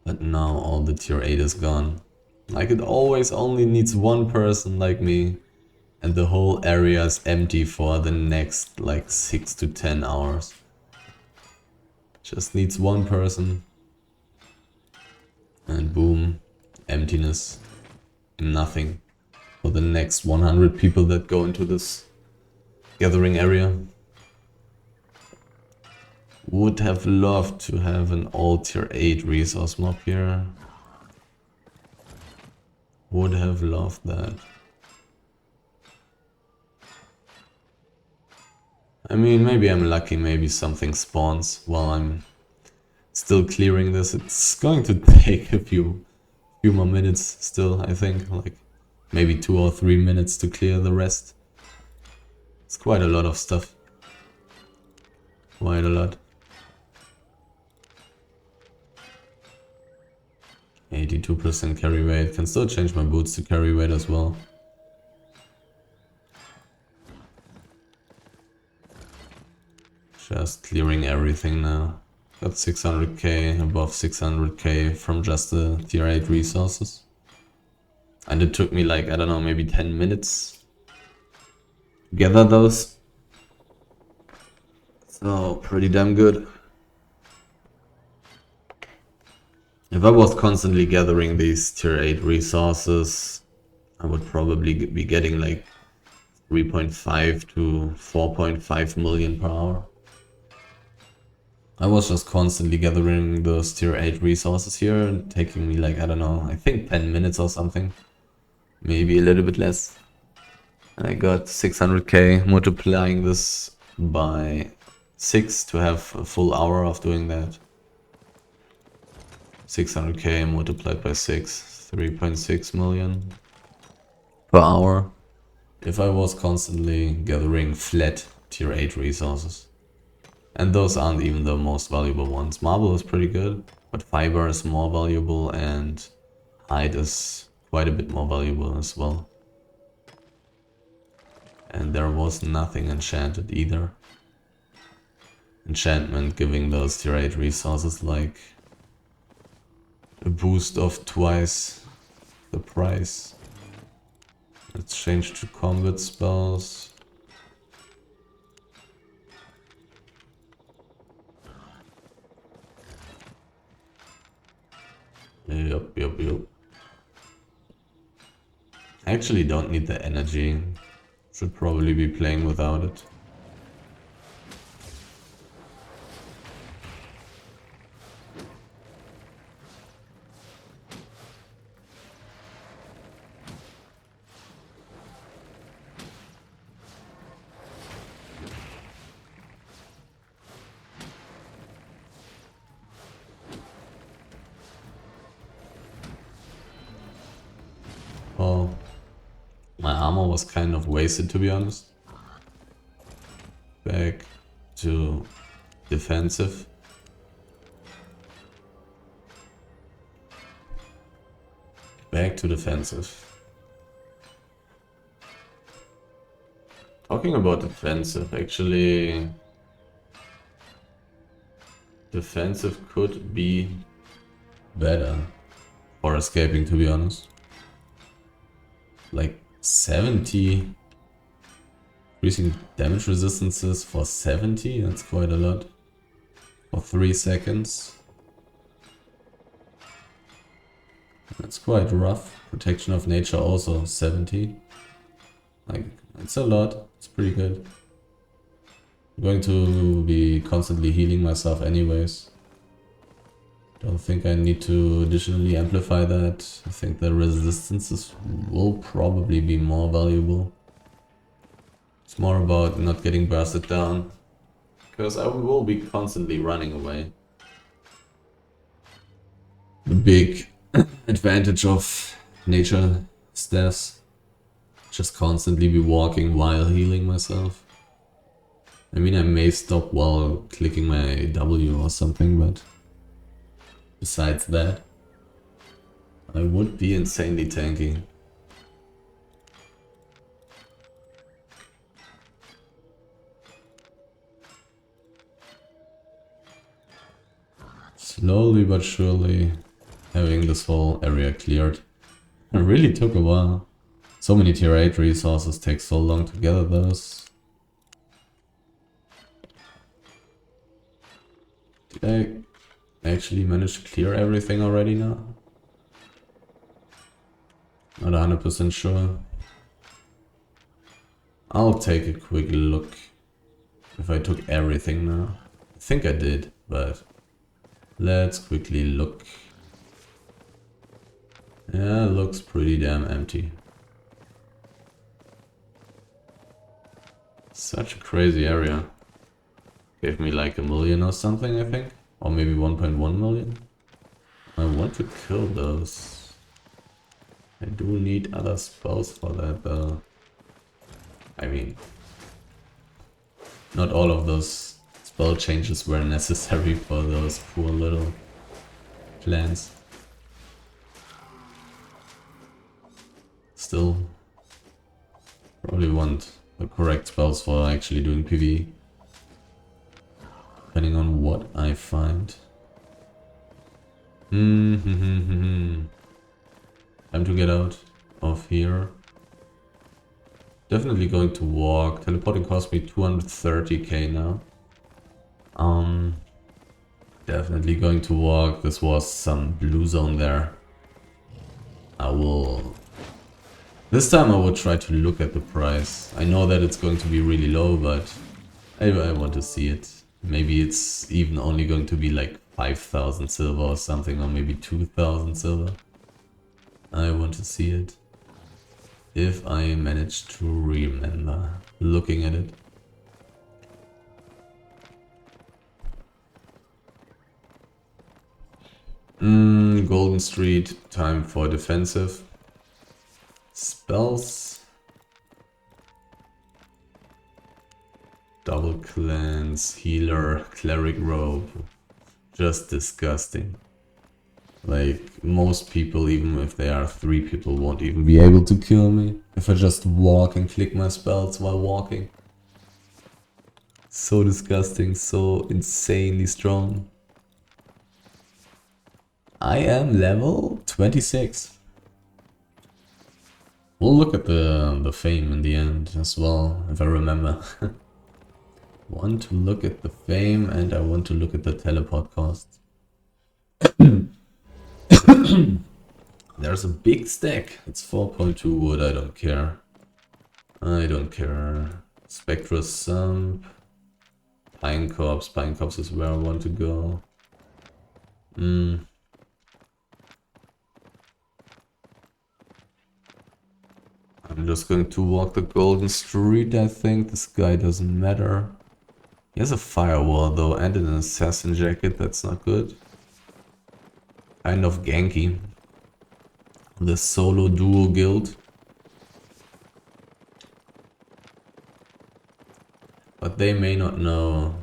But now all the tier 8 is gone. Like it always only needs one person like me. And the whole area is empty for the next like 6 to 10 hours. Just needs one person. And boom, emptiness. Nothing for the next 100 people that go into this gathering area. Would have loved to have an all tier 8 resource mob here. Would have loved that. I mean, maybe I'm lucky, maybe something spawns while I'm still clearing this. It's going to take a few more minutes still, I think. Like, maybe 2 or 3 minutes to clear the rest. It's quite a lot of stuff. Quite a lot. 82% carry weight. Can still change my boots to carry weight as well. Just clearing everything now. Got 600k, above 600k from just the tier 8 resources. And it took me like, I don't know, maybe 10 minutes to gather those. So, pretty damn good. If I was constantly gathering these tier 8 resources, I would probably be getting like 3.5 to 4.5 million per hour. I was just constantly gathering those tier 8 resources here, taking me like, I don't know, I think 10 minutes or something. Maybe a little bit less. And I got 600k, multiplying this by 6 to have a full hour of doing that. 600k multiplied by 6, 3.6 million per hour. If I was constantly gathering flat tier 8 resources. And those aren't even the most valuable ones. Marble is pretty good, but fiber is more valuable and hide is quite a bit more valuable as well. And there was nothing enchanted either. Enchantment giving those tier 8 resources like a boost of twice the price. Let's change to combat spells. Yup. I actually don't need the energy. Should probably be playing without it. Oh, my armor was kind of wasted, to be honest. Back to defensive. Back to defensive. Talking about defensive, actually, defensive could be better for escaping, to be honest. Like 70 increasing damage resistances for 70, that's quite a lot. For 3 seconds. That's quite rough. Protection of nature also 70. Like, it's a lot. It's pretty good. I'm going to be constantly healing myself anyways. Don't think I need to additionally amplify that. I think the resistances will probably be more valuable. It's more about not getting bursted down, because I will be constantly running away. The big advantage of nature staffs. Just constantly be walking while healing myself. I mean, I may stop while clicking my W or something, but besides that, I would be insanely tanky. Slowly but surely having this whole area cleared. It really took a while. So many tier 8 resources take so long to gather those. Did I actually manage to clear everything already now? Not 100% sure. I'll take a quick look if I took everything now. I think I did, but let's quickly look. Yeah, it looks pretty damn empty. Such a crazy area. Gave me like 1 million or something, I think. Or maybe 1.1 million. I want to kill those. I do need other spells for that though. I mean, not all of those spell changes were necessary for those poor little plants. Still, probably want the correct spells for actually doing PvE. Depending on what I find. Time to get out of here. Definitely going to walk. Teleporting cost me 230k now. Definitely going to walk. This was some blue zone there. This time I will try to look at the price. I know that it's going to be really low, but I want to see it. Maybe it's even only going to be like 5,000 silver or something, or maybe 2,000 silver. I want to see it. If I manage to remember looking at it. Golden Street, time for defensive. Spells. Double cleanse, healer, cleric robe. Just disgusting. Like, most people, even if they are 3 people, won't even be able to kill me if I just walk and click my spells while walking. So disgusting, so insanely strong. I am level 26. We'll look at the fame in the end as well, if I remember. Want to look at the fame and I want to look at the teleport cost. There's a big stack. It's 4.2 wood. I don't care. I don't care. Spectra Sump. Pine Corpse. Pine Corpse is where I want to go. I'm just going to walk the Golden Street, I think. This guy doesn't matter. He has a firewall though and an assassin jacket. That's not good. Kind of ganky. The solo duo guild. But they may not know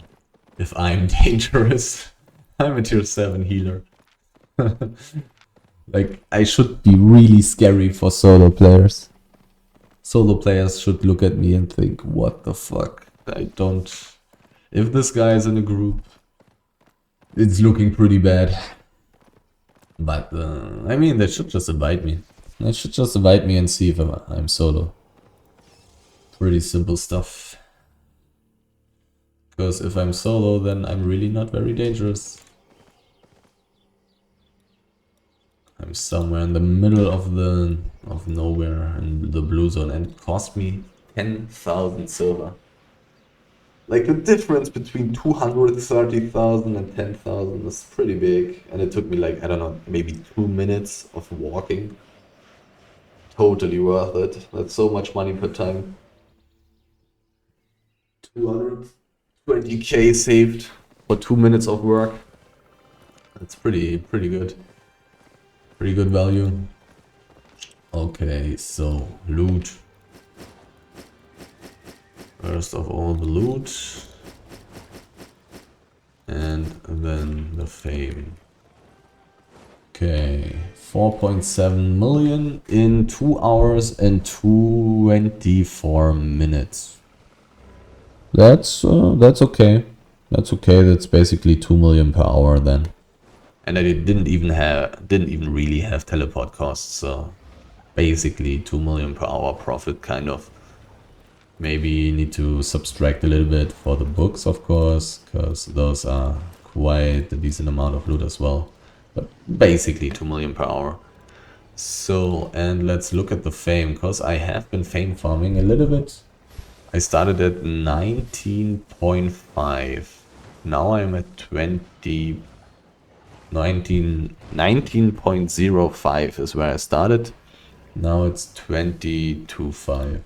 if I'm dangerous. I'm a tier 7 healer. Like, I should be really scary for solo players. Solo players should look at me and think, what the fuck? I don't... If this guy is in a group, it's looking pretty bad. But, I mean, they should just invite me. They should just invite me and see if I'm solo. Pretty simple stuff. Because if I'm solo, then I'm really not very dangerous. I'm somewhere in the middle of nowhere in the blue zone, and it cost me 10,000 silver. Like, the difference between 230,000 and 10,000 is pretty big. And it took me like, I don't know, maybe 2 minutes of walking. Totally worth it. That's so much money per time. 220k saved for 2 minutes of work. That's pretty good. Pretty good value. Okay, so loot. First of all, the loot. And then the fame. Okay, 4.7 million in 2 hours and 24 minutes. That's okay. That's okay. That's basically 2 million per hour then. And I didn't even really have teleport costs, so basically 2 million per hour profit, kind of. Maybe need to subtract a little bit for the books, of course, because those are quite a decent amount of loot as well. But basically 2 million per hour. So, and let's look at the fame, because I have been fame farming a little bit. I started at 19.5. Now I'm at 19.05 is where I started. Now it's 22.5.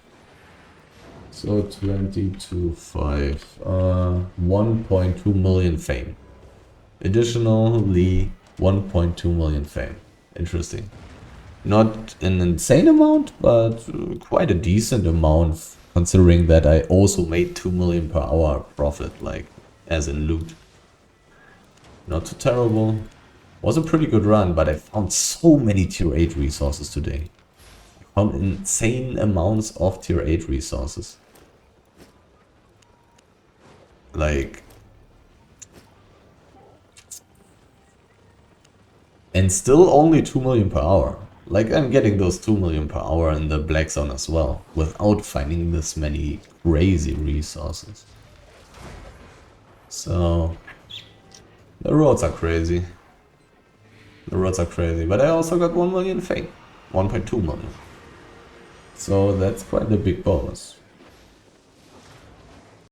So 22.5, 1.2 million fame. Additionally, 1.2 million fame. Interesting. Not an insane amount, but quite a decent amount considering that I also made 2 million per hour profit, like as in loot. Not too terrible. Was a pretty good run, but I found so many tier 8 resources today. I found insane amounts of tier 8 resources. Like... And still only 2 million per hour. Like, I'm getting those 2 million per hour in the Black Zone as well, without finding this many crazy resources. So... The roads are crazy. The roads are crazy, but I also got 1 million fame. 1.2 million. So that's quite a big bonus.